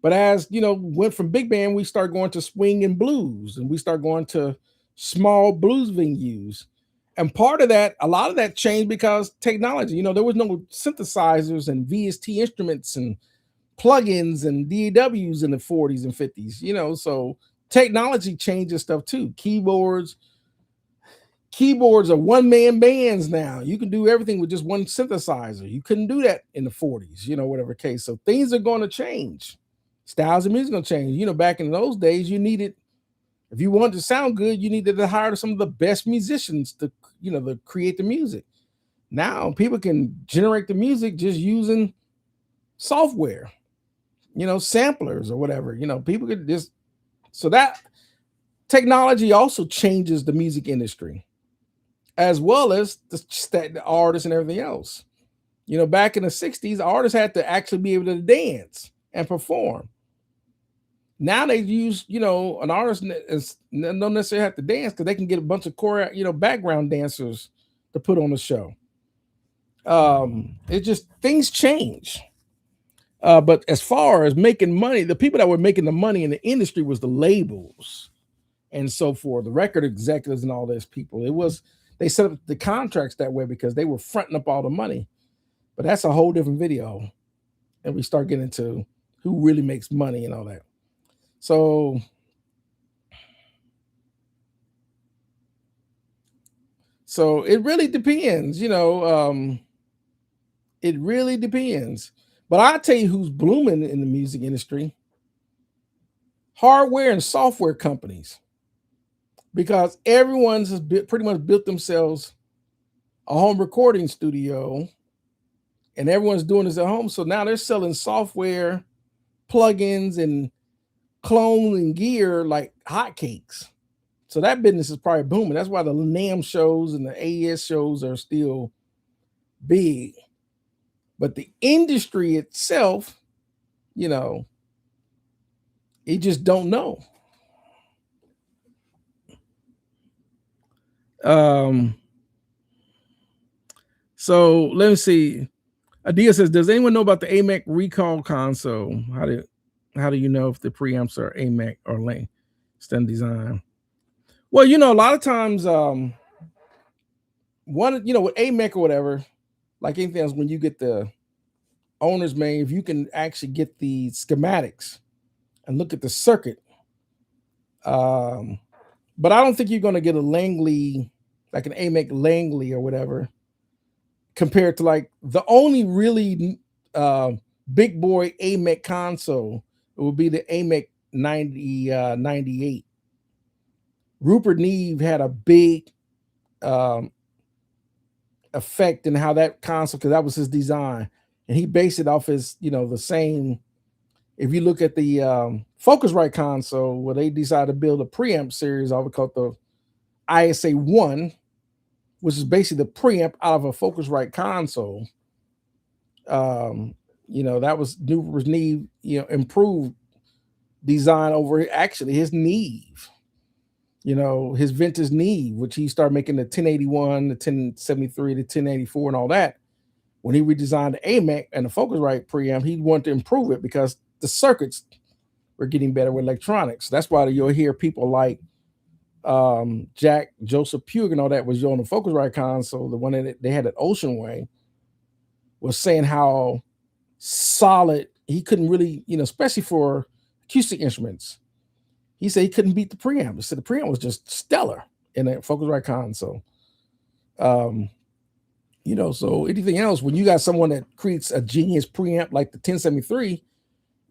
But as went from big band, we start going to swing and blues, and we start going to small blues venues. And part of that, a lot of that changed because technology. There was no synthesizers and VST instruments and plugins and DAWs in the 40s and 50s, so technology changes stuff too. Keyboards are one-man bands now. You can do everything with just one synthesizer. You couldn't do that in the 40s, whatever case. So things are going to change. Styles of music going to change. Back in those days, if you wanted to sound good, you needed to hire some of the best musicians to create the music. Now people can generate the music just using software, samplers or whatever. People could just, so that technology also changes the music industry as well as the artists and everything else. Back in the 60s, artists had to actually be able to dance and perform. Now they use, an artist don't necessarily have to dance because they can get a bunch of background dancers to put on the show. It just, things change. But as far as making money, the people that were making the money in the industry was the labels and so forth, the record executives and all those people. They set up the contracts that way because they were fronting up all the money. But that's a whole different video. And we start getting into who really makes money and all that. So it really depends, it really depends. But I tell you who's blooming in the music industry: hardware and software companies, because everyone's has pretty much built themselves a home recording studio, and everyone's doing this at home. So now they're selling software, plugins, and clone and gear like hotcakes. So that business is probably booming. That's why the NAM shows and the AES shows are still big. But the industry itself, you know, you just don't know. Um, so let me see. Adia says, "Does anyone know about the AMEC recall console? How do you know if the preamps are AMEC or Lane stem design?" Well, a lot of times, with AMEC or whatever, like anything else, when you get the owner's manual, if you can actually get the schematics and look at the circuit, but I don't think you're going to get a Langley, like an AMEC Langley or whatever, compared to like the only really big boy AMEC console. It would be the AMEC 98. Rupert Neve had a big effect in how that console, because that was his design, and he based it off his, the same. If you look at the Focusrite console, where they decided to build a preamp series, I would call it the ISA 1, which is basically the preamp out of a Focusrite console. That was Rupert Neve, improved design over actually his Neve. His vintage Neve, which he started making the 1081, the 1073, the 1084, and all that. When he redesigned the AMEC and the Focusrite preamp, he wanted to improve it because the circuits were getting better with electronics. That's why you'll hear people like Jack Joseph Puig and all that was on the Focusrite console, the one that they had at Ocean Way, was saying how solid he couldn't really, especially for acoustic instruments. He said he couldn't beat the preamp. He said the preamp was just stellar in that Focusrite console. So anything else, when you got someone that creates a genius preamp like the 1073,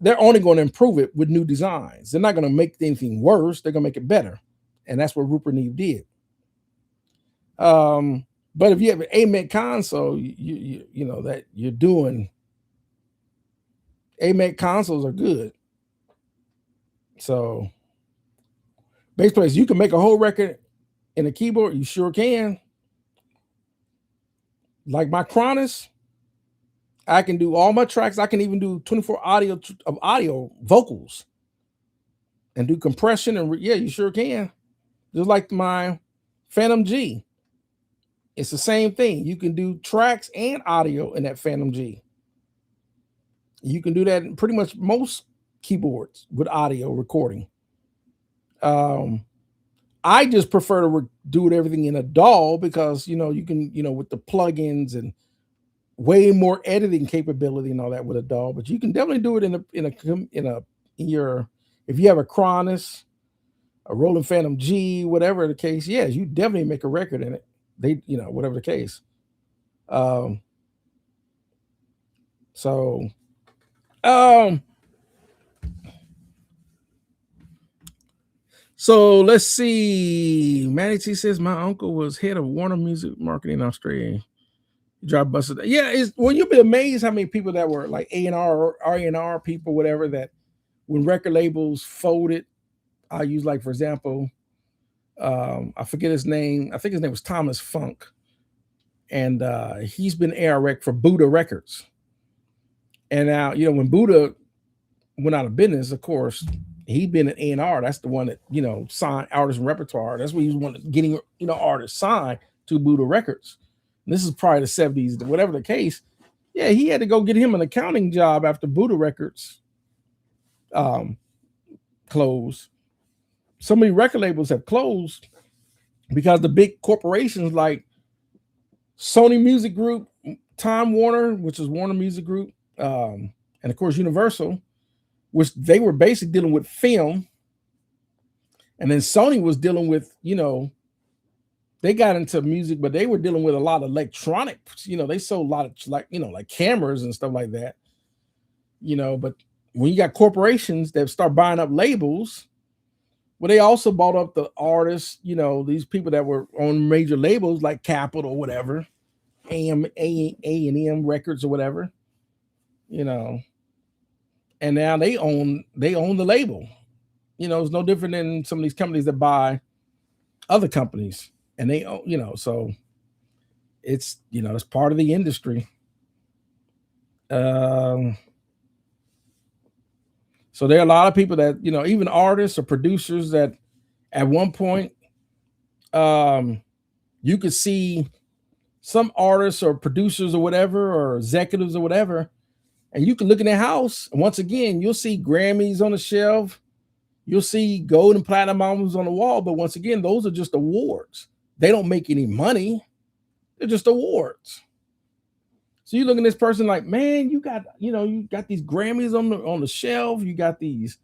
they're only going to improve it with new designs. They're not going to make anything worse. They're going to make it better. And that's what Rupert Neve did. But if you have an AMEC console, you know that you're doing. AMEC consoles are good. So bass players, you can make a whole record in a keyboard. You sure can. Like my Cronus, I can do all my tracks. I can even do 24 audio vocals and do compression. And yeah, you sure can. Just like my Phantom G. It's the same thing. You can do tracks and audio in that Phantom G. You can do that in pretty much most keyboards with audio recording. I just prefer to do everything in a DAW because you can with the plugins and way more editing capability and all that with a DAW. But you can definitely do it in your if you have a Cronus, a Roland Phantom G, whatever the case. Yes, you definitely make a record in it. Whatever the case. So let's see. Manny T says my uncle was head of Warner Music Marketing in Australia. He drive buses. Yeah, you'll be amazed how many people that were like A&R or R&R people, whatever, that when record labels folded. I use, like, for example, I forget his name. I think his name was Thomas Funk. And he's been AR for Buddha Records. And now, when Buddha went out of business, of course, he'd been an A&R. That's the one that, signed artists and repertoire. That's what he was one getting, artists signed to Buddha Records. And this is probably the 70s, whatever the case. Yeah, he had to go get him an accounting job after Buddha Records closed. So many record labels have closed because the big corporations like Sony Music Group, Time Warner, which is Warner Music Group, and of course Universal, which they were basically dealing with film. And then Sony was dealing with, they got into music, but they were dealing with a lot of electronics. They sold a lot of like cameras and stuff like that. But when you got corporations that start buying up labels, well, they also bought up the artists, these people that were on major labels like Capitol or whatever, A&M Records or whatever, you know, and now they own the label. It's no different than some of these companies that buy other companies, and they own, so it's part of the industry. Um, so there are a lot of people that even artists or producers that at one point, um, you could see some artists or producers or whatever or executives or whatever, and you can look in their house, and once again, you'll see Grammys on the shelf, you'll see gold and platinum albums on the wall, but once again, those are just awards. They don't make any money. They're just awards. So you look at this person like, man, you got these Grammys on the shelf, you got these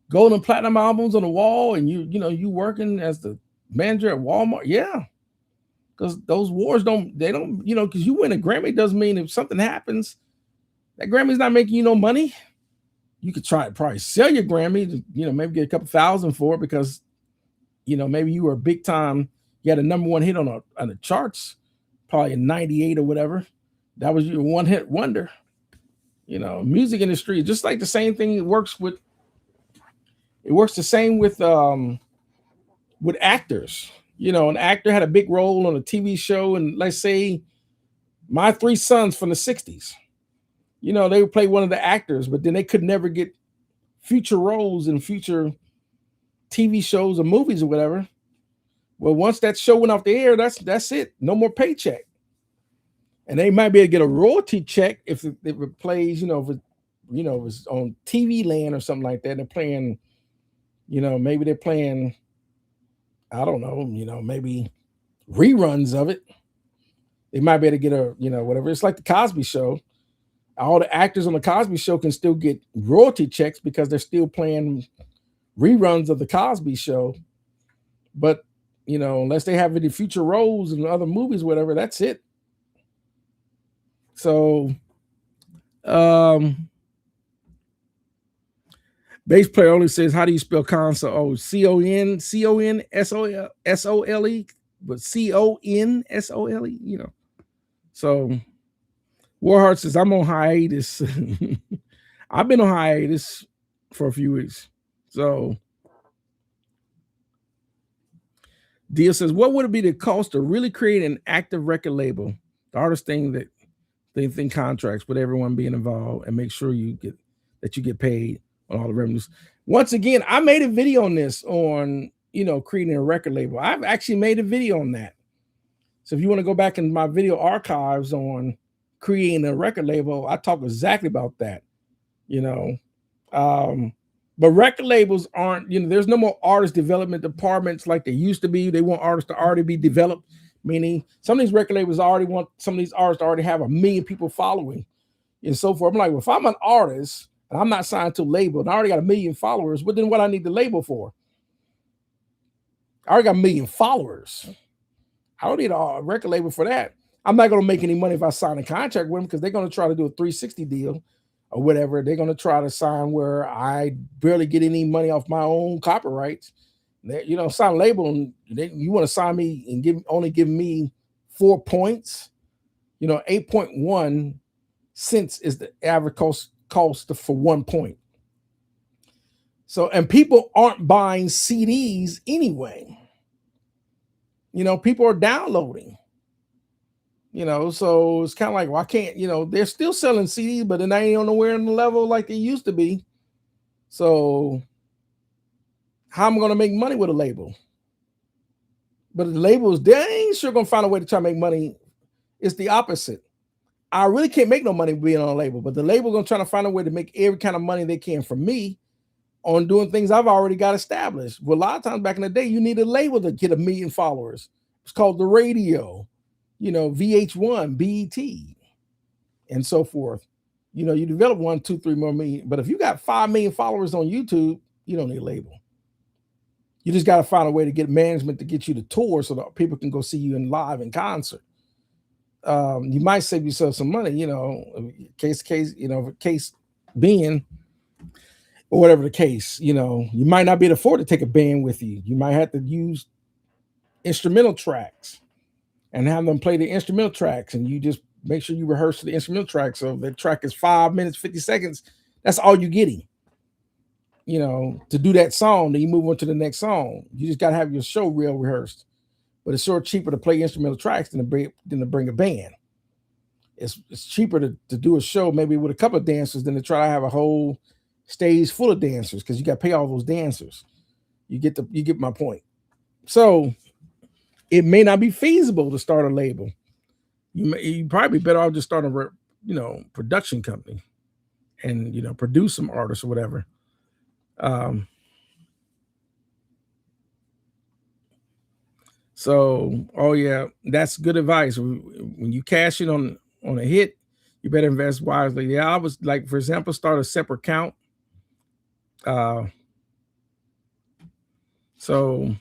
gold and platinum albums on the wall, and you working as the manager at Walmart. Yeah, because those wars because you win a Grammy doesn't mean if something happens, that Grammy's not making you no money. You could try to probably sell your Grammy, maybe get a couple thousand for it because, maybe you were a big time, you had a number one hit on the charts, probably in 98 or whatever. That was your one hit wonder. Music industry, just like the same thing it works the same with actors. An actor had a big role on a TV show, and let's say My Three Sons from the 60s. They would play one of the actors, but then they could never get future roles in future TV shows or movies or whatever. Well, once that show went off the air, that's it. No more paycheck. And they might be able to get a royalty check if it plays, if it's on TV land or something like that. And they're playing, maybe they're playing, I don't know, maybe reruns of it. They might be able to get whatever. It's like the Cosby Show. All the actors on the Cosby Show can still get royalty checks because they're still playing reruns of the Cosby Show. But, unless they have any future roles in other movies, whatever, that's it. So, bass player only says, how do you spell console? Oh, CONSOLE, but CONSOLE, So, Warheart says, I'm on hiatus. I've been on hiatus for a few weeks. So, Dia says, what would it be the cost to really create an active record label? The hardest thing that they think contracts with everyone being involved and make sure you get paid on all the revenues. Once again, I made a video on this on, creating a record label. I've actually made a video on that. So if you want to go back in my video archives on creating a record label, I talk exactly about that, but record labels aren't, there's no more artist development departments like there used to be. They want artists to already be developed, meaning some of these record labels already want some of these artists to already have 1 million people following and so forth. I'm like, well, if I'm an artist and I'm not signed to a label and I already got 1 million followers, but then what I need the label for? I already got 1 million followers. I don't need a record label for that. I'm not going to make any money if I sign a contract with them because they're going to try to do a 360 deal or whatever. They're going to try to sign where I barely get any money off my own copyrights. Sign a label and you want to sign me and only give me 4 points. 8.1 cents is the average cost for 1 point. So, and people aren't buying CDs anyway. People are downloading. So it's kind of like, well, I can't, they're still selling CDs, but then they ain't nowhere in the level like they used to be. So how am I going to make money with a label? But the labels, they ain't sure going to find a way to try to make money. It's the opposite. I really can't make no money being on a label, but the label going to try to find a way to make every kind of money they can from me on doing things I've already got established. Well, a lot of times back in the day, you need a label to get 1 million followers. It's called the radio, VH1, BET, and so forth. You develop 1, 2, 3 more million. But if you got 5 million followers on YouTube, you don't need a label. You just got to find a way to get management to get you to tour so that people can go see you in live in concert. You might save yourself some money, case, in case band or whatever the case. You might not be able to afford to take a band with you. You might have to use instrumental tracks and have them play the instrumental tracks, and you just make sure you rehearse the instrumental track. So if the track is 5 minutes, 50 seconds, that's all you're getting, to do that song. Then you move on to the next song. You just got to have your show real rehearsed. But it's sort of cheaper to play instrumental tracks than to bring a band. It's cheaper to do a show maybe with a couple of dancers than to try to have a whole stage full of dancers, because you got to pay all those dancers. You get my point. So it may not be feasible to start a label. You probably better off just start a production company and produce some artists or whatever. So, oh yeah, that's good advice. When you cash in on a hit, you better invest wisely. Yeah, I was like, for example, start a separate account. Uh, so,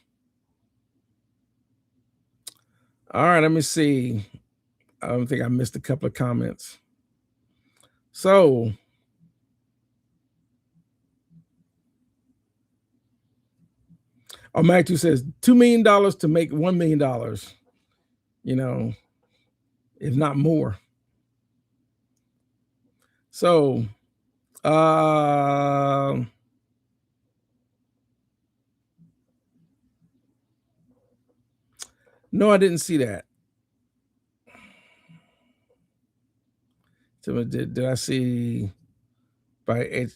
all right, let me see. I don't think I missed a couple of comments. So, Matthew says $2 million to make $1 million. If not more. So, no, I didn't see that. So did I see by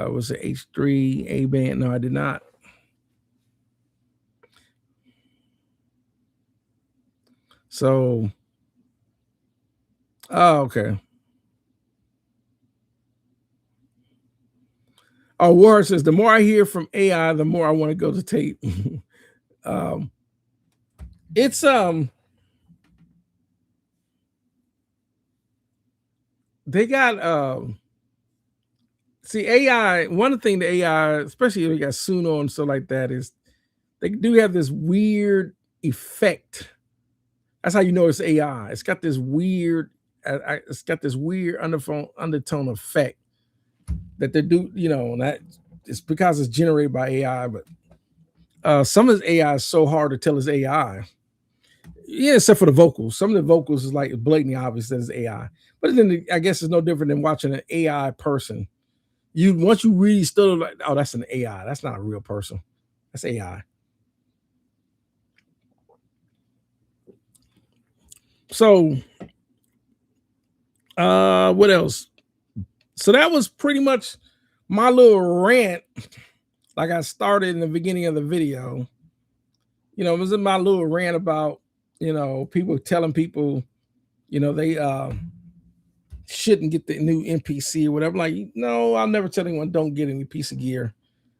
was it H3 A band? No, I did not. So, oh, okay. Oh, Warren says the more I hear from AI, the more I want to go to tape. It's they got see AI. One thing the AI, especially if you got Suno and stuff like that, is they do have this weird effect. That's how you know it's AI. It's got this weird, undertone effect that they do. That it's because it's generated by AI, but some of this AI is so hard to tell it's AI. Yeah, except for the vocals. Some of the vocals is like blatantly obvious that it's AI. But then I guess it's no different than watching an AI person. Once you really still like, oh, that's an AI. That's not a real person. That's AI. So, what else? So that was pretty much my little rant. Like I started in the beginning of the video. It was my little rant about people telling people they shouldn't get the new NPC or whatever. Like, no, I'll never tell anyone don't get any piece of gear.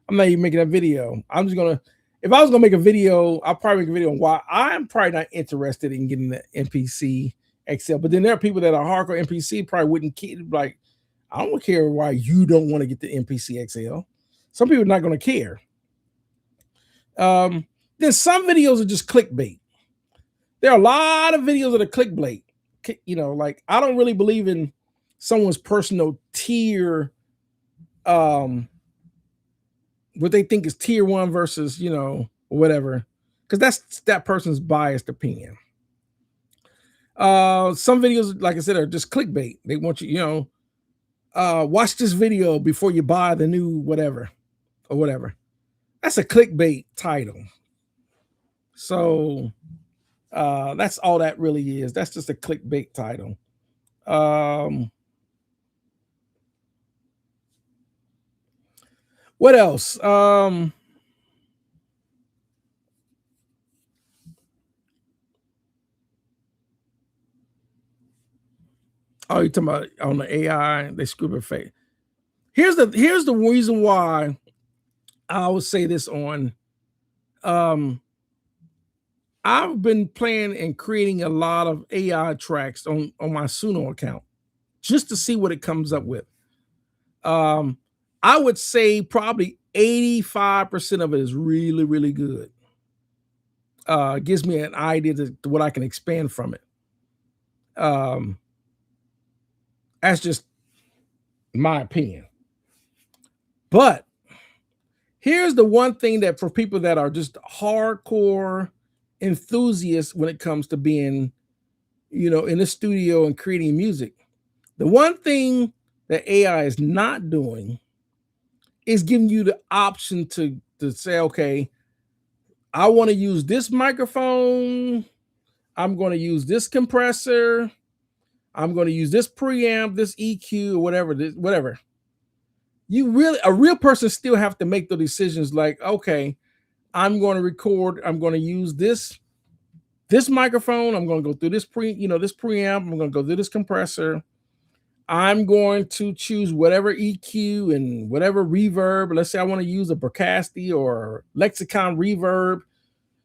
I'm not even making that video. I'm just gonna, if I was gonna make a video, I'll probably make a video on why I'm probably not interested in getting the NPC XL. But then there are people that are hardcore NPC probably wouldn't care. Like, I don't care why you don't want to get the NPC XL. Some people are not gonna care. Then some videos are just clickbait. There are a lot of videos that are clickbait. Like I don't really believe in someone's personal tier, what they think is tier one versus whatever, because that's that person's biased opinion. Some videos, like I said, are just clickbait. They want you, watch this video before you buy the new whatever or whatever. That's a clickbait title. So that's all that really is. That's just a clickbait title. What else? Oh, you're talking about on the AI, they screw it fake. Here's the reason why I would say this on. I've been playing and creating a lot of AI tracks on my Suno account just to see what it comes up with. I would say probably 85% of it is really, really good. Gives me an idea to what I can expand from it. That's just my opinion. But here's the one thing that for people that are just hardcore enthusiasts when it comes to being, in the studio and creating music. The one thing that AI is not doing is giving you the option to say, okay, I want to use this microphone, I'm going to use this compressor, I'm going to use this preamp, this EQ, or whatever. A real person still have to make the decisions like, okay, I'm going to record, I'm going to use this microphone, I'm going to go through this this preamp, I'm going to go through this compressor. I'm going to choose whatever EQ and whatever reverb. Let's say I want to use a Brocasti or Lexicon reverb,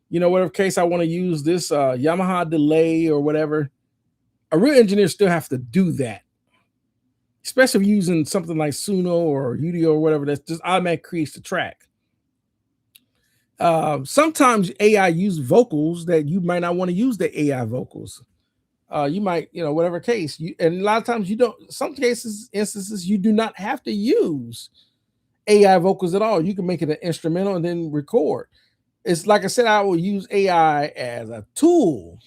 whatever case I want to use this Yamaha delay or whatever. A real engineer still have to do that, especially using something like Suno or Udio or whatever that just automatically creates the track. Sometimes AI use vocals that you might not want to use the AI vocals. You might, whatever case, and a lot of times you don't. Some instances, you do not have to use AI vocals at all. You can make it an instrumental and then record. It's like I said, I will use AI as a tool,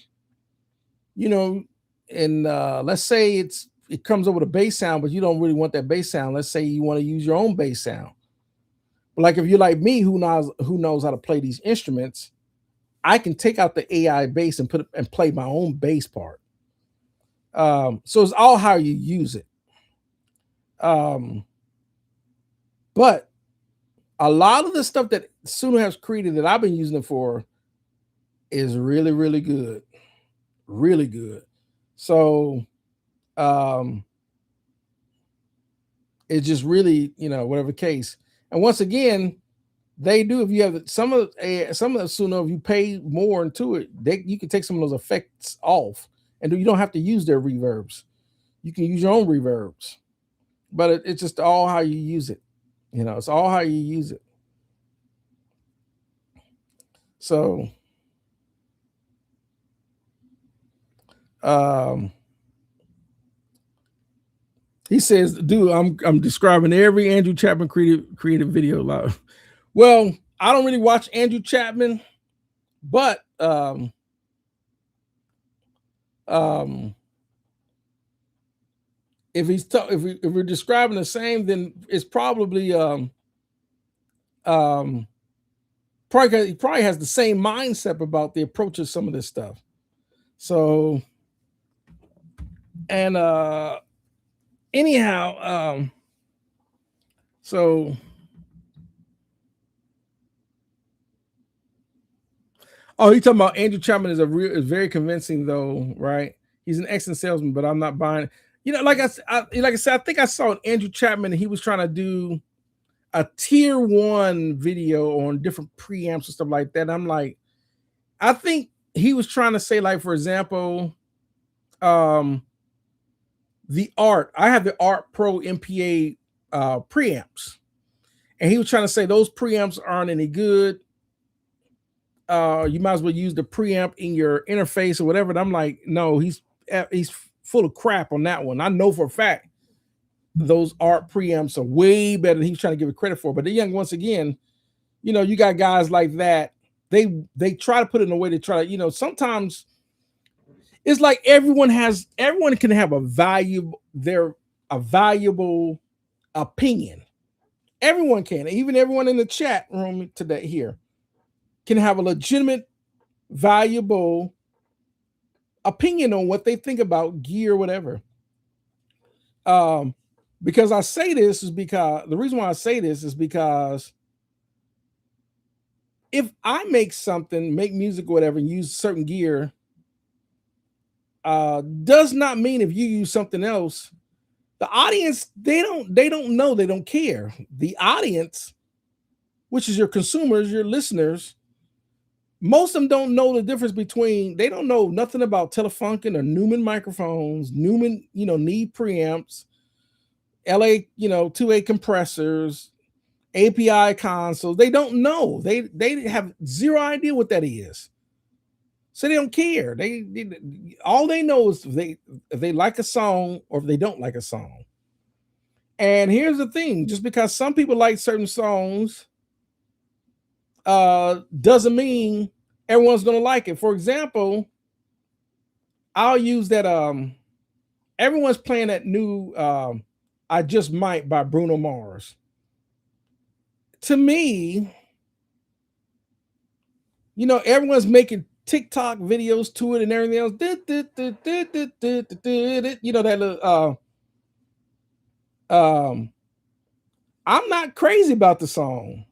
and let's say it comes up with a bass sound, but you don't really want that bass sound. Let's say you want to use your own bass sound. But like if you're like me, who knows how to play these instruments, I can take out the AI bass and play my own bass part. So it's all how you use it. But a lot of the stuff that Suno has created that I've been using it for is really, really good. Really good. So it's just really, whatever case. And once again, they do, if you have some of the Suno, if you pay more into it, you can take some of those effects off. And you don't have to use their reverbs. You can use your own reverbs. But it's just all how you use it. It's all how you use it. So he says, dude, I'm describing every Andrew Chapman creative video live. Well, I don't really watch Andrew Chapman, but if if we're describing the same, then it's probably he probably has the same mindset about the approach of some of this stuff. So, and anyhow, so oh, you talking about Andrew Chapman is very convincing though, right? He's an excellent salesman, but I'm not buying. Like I said, I think I saw Andrew Chapman and he was trying to do a tier 1 video on different preamps and stuff like that. I'm like, I think he was trying to say, like, for example, the Art. I have the Art Pro MPA preamps, and he was trying to say those preamps aren't any good. You might as well use the preamp in your interface or whatever. And I'm like, no, he's full of crap on that one. I know for a fact those Art preamps are way better than he's trying to give it credit for. But once again, you got guys like that. They try to put it in a way to try to, sometimes it's like everyone can have a valuable opinion. Everyone can, even everyone in the chat room today here can have a legitimate, valuable opinion on what they think about gear, whatever. Because I say this is because the reason why I say this is because if I make music or whatever, and use certain gear, does not mean if you use something else, the audience, they don't know, they don't care. The audience, which is your consumers, your listeners, most of them don't know the difference between, they don't know nothing about Telefunken or Neumann microphones, Neumann, need preamps, LA, 2A compressors, API consoles. They don't know. They have zero idea what that is. So they don't care. They all they know is if they like a song or if they don't like a song. And here's the thing, just because some people like certain songs doesn't mean everyone's gonna like it. For example, I'll use that everyone's playing that new I Just Might by Bruno Mars. To me, everyone's making TikTok videos to it and everything else. That little I'm not crazy about the song.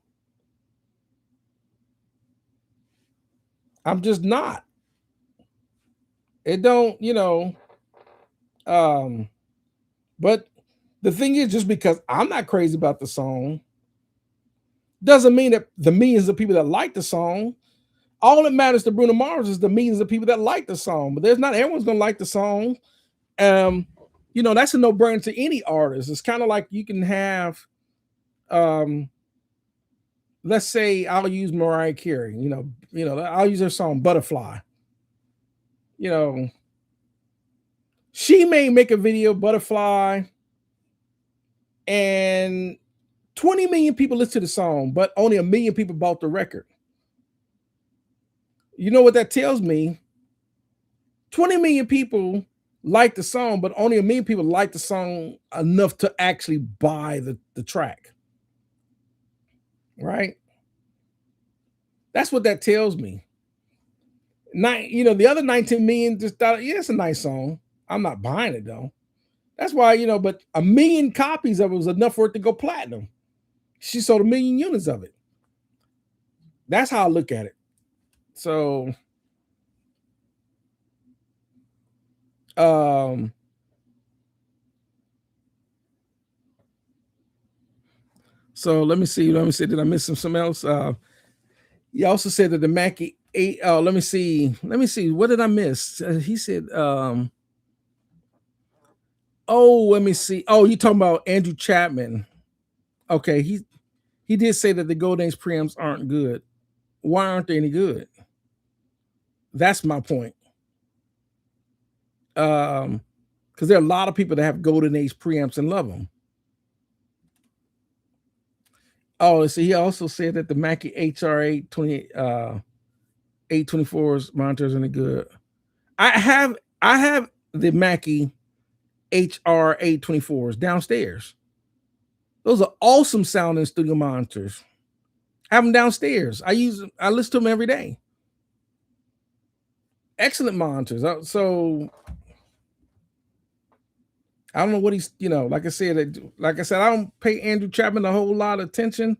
I'm just not. It don't, um, but the thing is, just because I'm not crazy about the song doesn't mean that the millions of people that like the song, all that matters to Bruno Mars is the millions of people that like the song. But there's not everyone's gonna like the song. Um, that's a no-brainer to any artist. It's kind of like you can have um let's say I'll use Mariah Carey, I'll use her song Butterfly. You know, she may make a video, Butterfly, and 20 million people listen to the song, but only a million people bought the record. You know what that tells me? 20 million people like the song, but only a million people like the song enough to actually buy the track. Right? That's what that tells me. The other 19 million just thought, yeah, it's a nice song. I'm not buying it though. That's why, but a million copies of it was enough for it to go platinum. She sold a million units of it. That's how I look at it. So, um, let me see. Let me see. Did I miss something else? He also said that the Mackie 8. Let me see. Let me see. What did I miss? He said, oh, let me see. Oh, you talking about Andrew Chapman. Okay, he did say that the Golden Age preamps aren't good. Why aren't they any good? That's my point. Because there are a lot of people that have Golden Age preamps and love them. Oh, so he also said that the Mackie HR820 824's monitors are good. I have the Mackie HR824s downstairs. Those are awesome sounding studio monitors. I have them downstairs. I listen to them every day. Excellent monitors. So I don't know what he's, like I said, I don't pay Andrew Chapman a whole lot of attention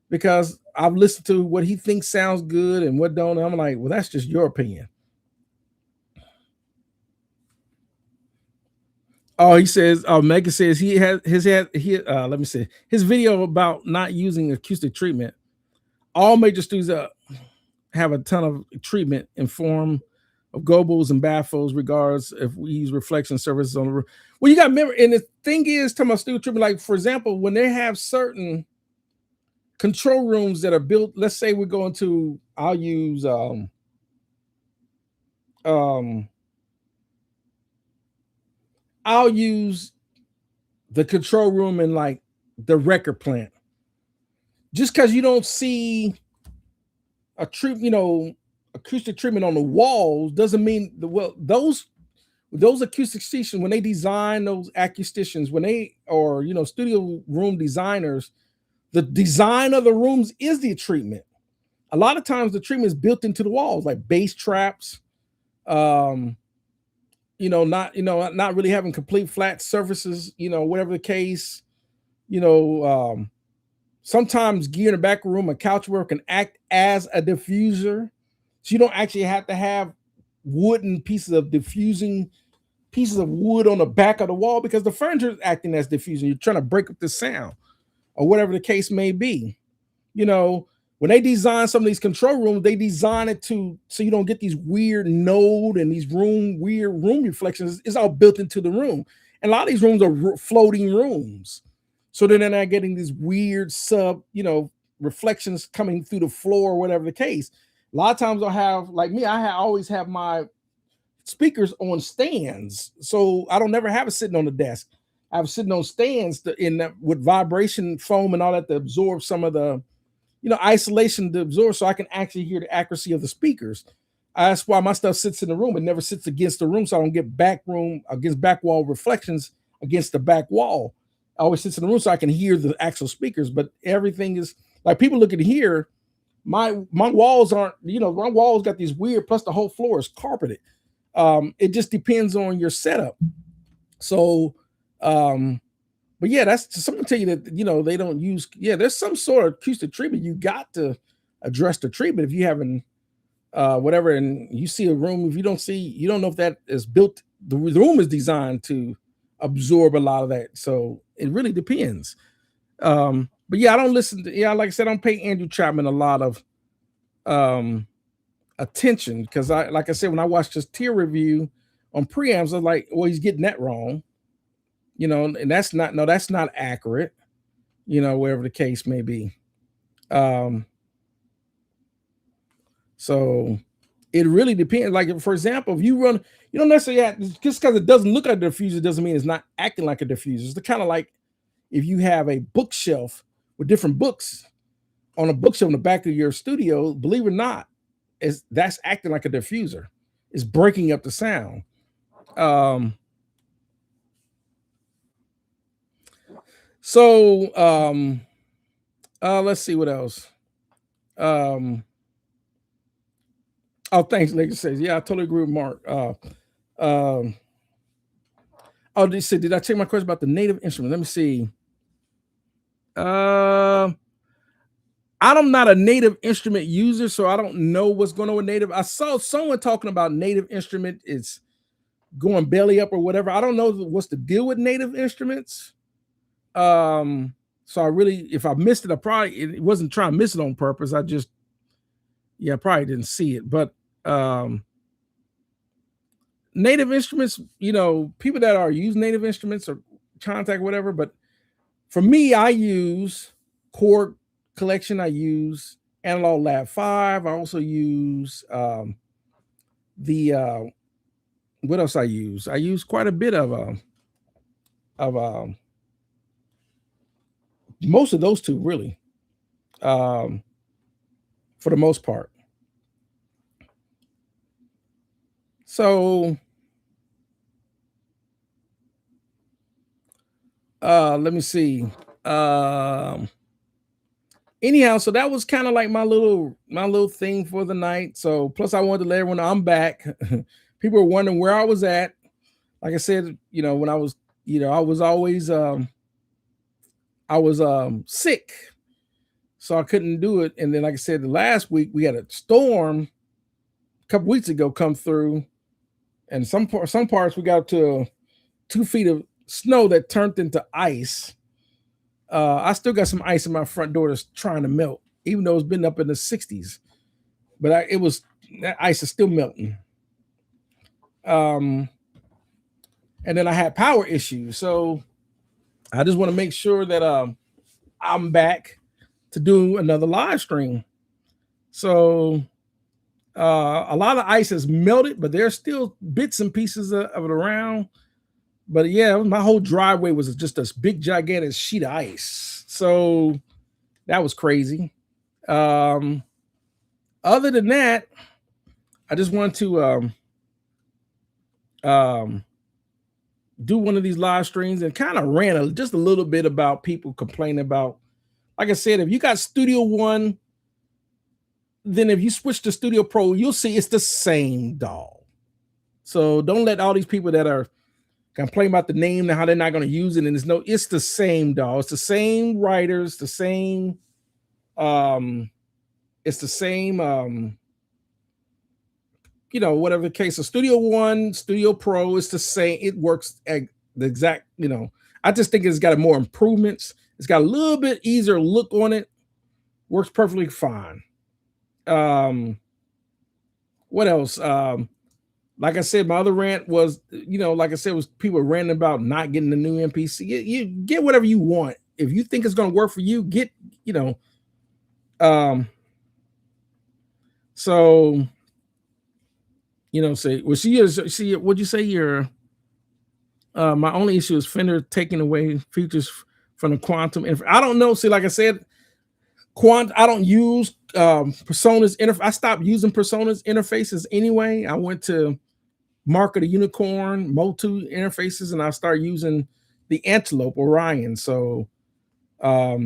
because I've listened to what he thinks sounds good and what don't. I'm like, well, that's just your opinion. Oh, he says, Megan says he has let me see his video about not using acoustic treatment. All major studios have a ton of treatment in form of gobos and baffles, regards if we use reflection services on the roof. Well, you got to remember, and the thing is, talking about studio treatment, like for example, when they have certain control rooms that are built, let's say we're going to, I'll use I'll use the control room in like the record plant. Just because you don't see a acoustic treatment on the walls doesn't mean those acousticians, when they design those acousticians, when they or studio room designers, the design of the rooms is the treatment. A lot of times the treatment is built into the walls, like bass traps, not really having complete flat surfaces, whatever the case, sometimes gear in the back room, a couch work can act as a diffuser. So you don't actually have to have wooden pieces of diffusing pieces of wood on the back of the wall because the furniture is acting as diffusing. You're trying to break up the sound or whatever the case may be. When they design some of these control rooms, they design it so you don't get these weird node and these weird room reflections. It's all built into the room. And a lot of these rooms are floating rooms. So then they're not getting these weird reflections coming through the floor or whatever the case. A lot of times I'll have, like me, always have my speakers on stands. So I don't never have it sitting on the desk. I was sitting on stands in that, with vibration foam and all that to absorb some of the, isolation to absorb, so I can actually hear the accuracy of the speakers. That's why my stuff sits in the room. It never sits against the room, so I don't get back wall reflections against the back wall. It always sits in the room so I can hear the actual speakers. But everything is like people look at here. My walls aren't, my walls got these weird. Plus, the whole floor is carpeted. It just depends on your setup. So, but yeah, that's someone tell you that they don't use. Yeah, there's some sort of acoustic treatment. You got to address the treatment if you haven't whatever, and you see a room. If you don't know if that is built. The room is designed to absorb a lot of that. So it really depends. But yeah, I don't listen to. Yeah, like I said, I don't pay Andrew Chapman a lot of um attention because like I said, when I watched his tier review on preamps, I was like, well, he's getting that wrong. And that's not accurate, wherever the case may be. So it really depends. Like, for example, if you run, you don't necessarily have, just because it doesn't look like a diffuser doesn't mean it's not acting like a diffuser. It's kind of like if you have a bookshelf with different books on a bookshelf in the back of your studio, believe it or not, that's acting like a diffuser. It's breaking up the sound. Let's see what else. Oh, thanks, Lakers says. Yeah, I totally agree with Mark. They said, did I check my question about the native instrument? Let me see. I'm not a native instrument user, so I don't know what's going on with native. I saw someone talking about native instrument. It's going belly up or whatever. I don't know what's the deal with native instruments. So I really, if I missed it, it wasn't trying to miss it on purpose. I probably didn't see it. But native instruments, people that are use native instruments or contact whatever. But for me, I use chord collection. I use Analog Lab 5. I also use the what else I use? I use quite a bit of most of those two really, for the most part. So let me see. Anyhow, so that was kind of like my little thing for the night. So plus I wanted to let everyone know I'm back. People were wondering where I was at. Like I said, when I was, I was always sick. So I couldn't do it. And then, like I said, the last week we had a storm a couple weeks ago come through, and some parts we got up to 2 feet of snow that turned into ice. I still got some ice in my front door that's trying to melt, even though it's been up in the 60s. But that ice is still melting. And then I had power issues, so I just want to make sure that I'm back to do another live stream. So a lot of ice has melted, but there's still bits and pieces of it around. But yeah, my whole driveway was just this big, gigantic sheet of ice. So that was crazy. Other than that, I just wanted to do one of these live streams and kind of rant just a little bit about people complaining about. Like I said, if you got Studio One, then if you switch to Studio Pro, you'll see it's the same DAW. So don't let all these people that are complain about the name and how they're not going to use it. And it's the same DAW. It's the same writers, the same, it's the same, whatever the case. So Studio One, Studio Pro, it's the same. It works at the exact, I just think it's got more improvements. It's got a little bit easier look on it. Works perfectly fine. What else? Like I said, my other rant was, like I said, was people ranting about not getting the new MPC. You get whatever you want. If you think it's going to work for you, get, so, say, well, what'd you say? My only issue is Fender taking away features from the quantum. I don't know. See, like I said, I don't use personas I stopped using personas interfaces anyway. I went to Mark of the Unicorn, Motu interfaces, and I started using the Antelope Orion. So I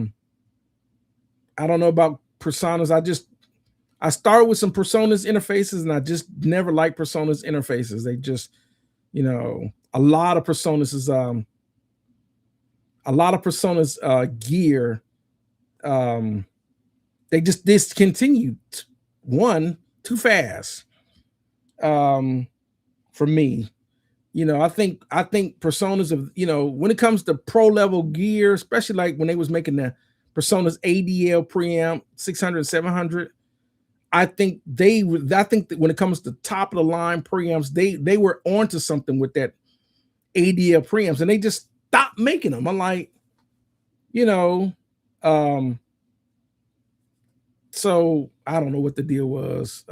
don't know about personas. I started with some personas interfaces, and I just never liked personas interfaces. They just, a lot of personas is a lot of personas gear. They just discontinued one too fast. For me, I think personas of when it comes to pro level gear, especially like when they was making the personas ADL preamp 600 700. I think that when it comes to top of the line preamps, they were onto something with that ADL preamps, and they just stopped making them. I'm like, you know, um, so I don't know what the deal was.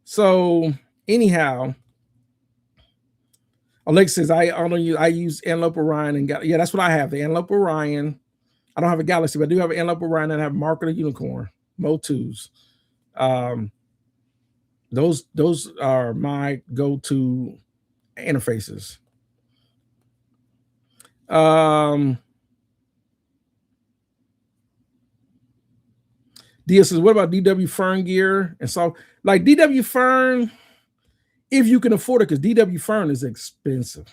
So anyhow, Alexa says I use Antelope Orion and yeah, that's what I have. The Antelope Orion. I don't have a Galaxy, but I do have an Antelope Orion and I have Mark of the Unicorn, Motus. Um, those are my go-to interfaces. Dia says, what about DW Fern gear? And so, like DW Fern, if you can afford it, because DW Fern is expensive.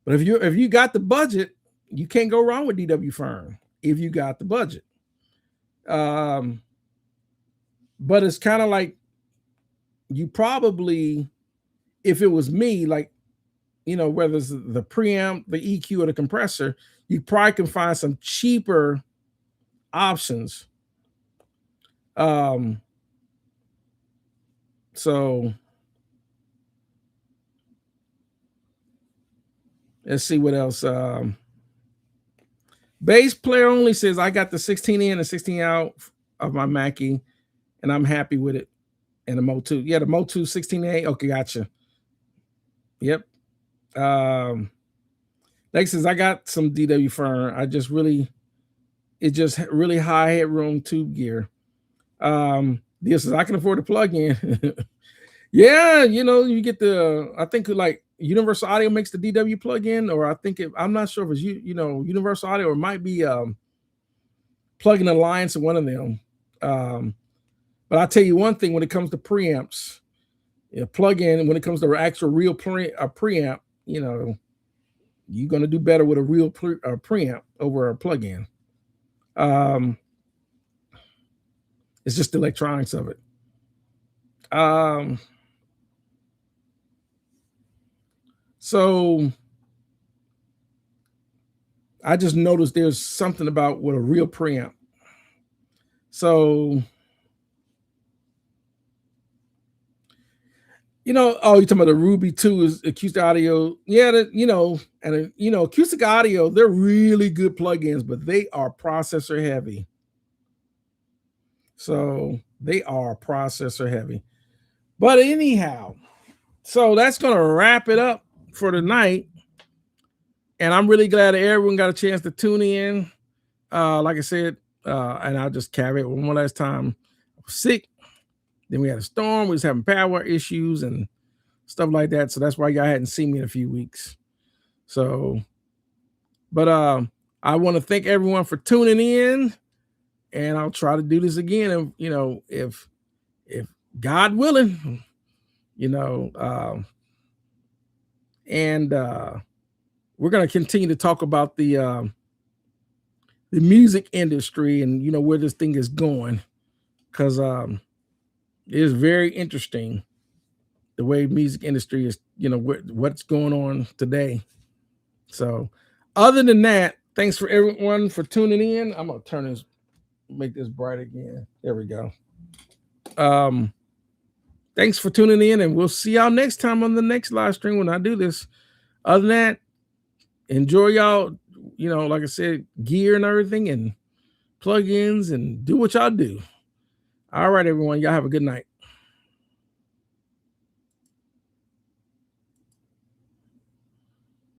But if you got the budget, you can't go wrong with DW Fern if you got the budget. But it's kind of like you probably, if it was me, like whether it's the preamp, the EQ, or the compressor, you probably can find some cheaper options. So let's see what else. Bass player only says I got the 16 in and 16 out of my Mackie, and I'm happy with it. And the Motu, yeah, the Motu 16A. Okay, gotcha. Yep. Like says I got some DW Fern. It's just really high headroom tube gear. This is I can afford to plug in. Yeah, you get I think like Universal Audio makes the DW plug-in, or I think I'm not sure if it's Universal Audio, or it might be Plug-in Alliance or one of them. But I'll tell you one thing: when it comes to preamps, plug-in, when it comes to actual real preamp, you're gonna do better with a real preamp over a plug-in. It's just the electronics of it. So I just noticed there's something about with a real preamp. So, you're talking about the Ruby 2 is acoustic audio. Yeah, acoustic audio, they're really good plugins, but they are processor heavy. So they are processor heavy. But anyhow, so that's going to wrap it up for tonight. And I'm really glad that everyone got a chance to tune in. Like I said, and I'll just carry it one more last time. I was sick. Then we had a storm. We was having power issues and stuff like that. So that's why y'all hadn't seen me in a few weeks. So, but I want to thank everyone for tuning in. And I'll try to do this again. If God willing, and we're going to continue to talk about the music industry and where this thing is going, because it is very interesting the way music industry is, what's going on today. So other than that, thanks for everyone for tuning in. I'm gonna make this bright again. There we go. Thanks for tuning in, and we'll see y'all next time on the next live stream when I do this. Other than that, enjoy y'all, like I said, gear and everything and plugins, and do what y'all do. All right, everyone. Y'all have a good night.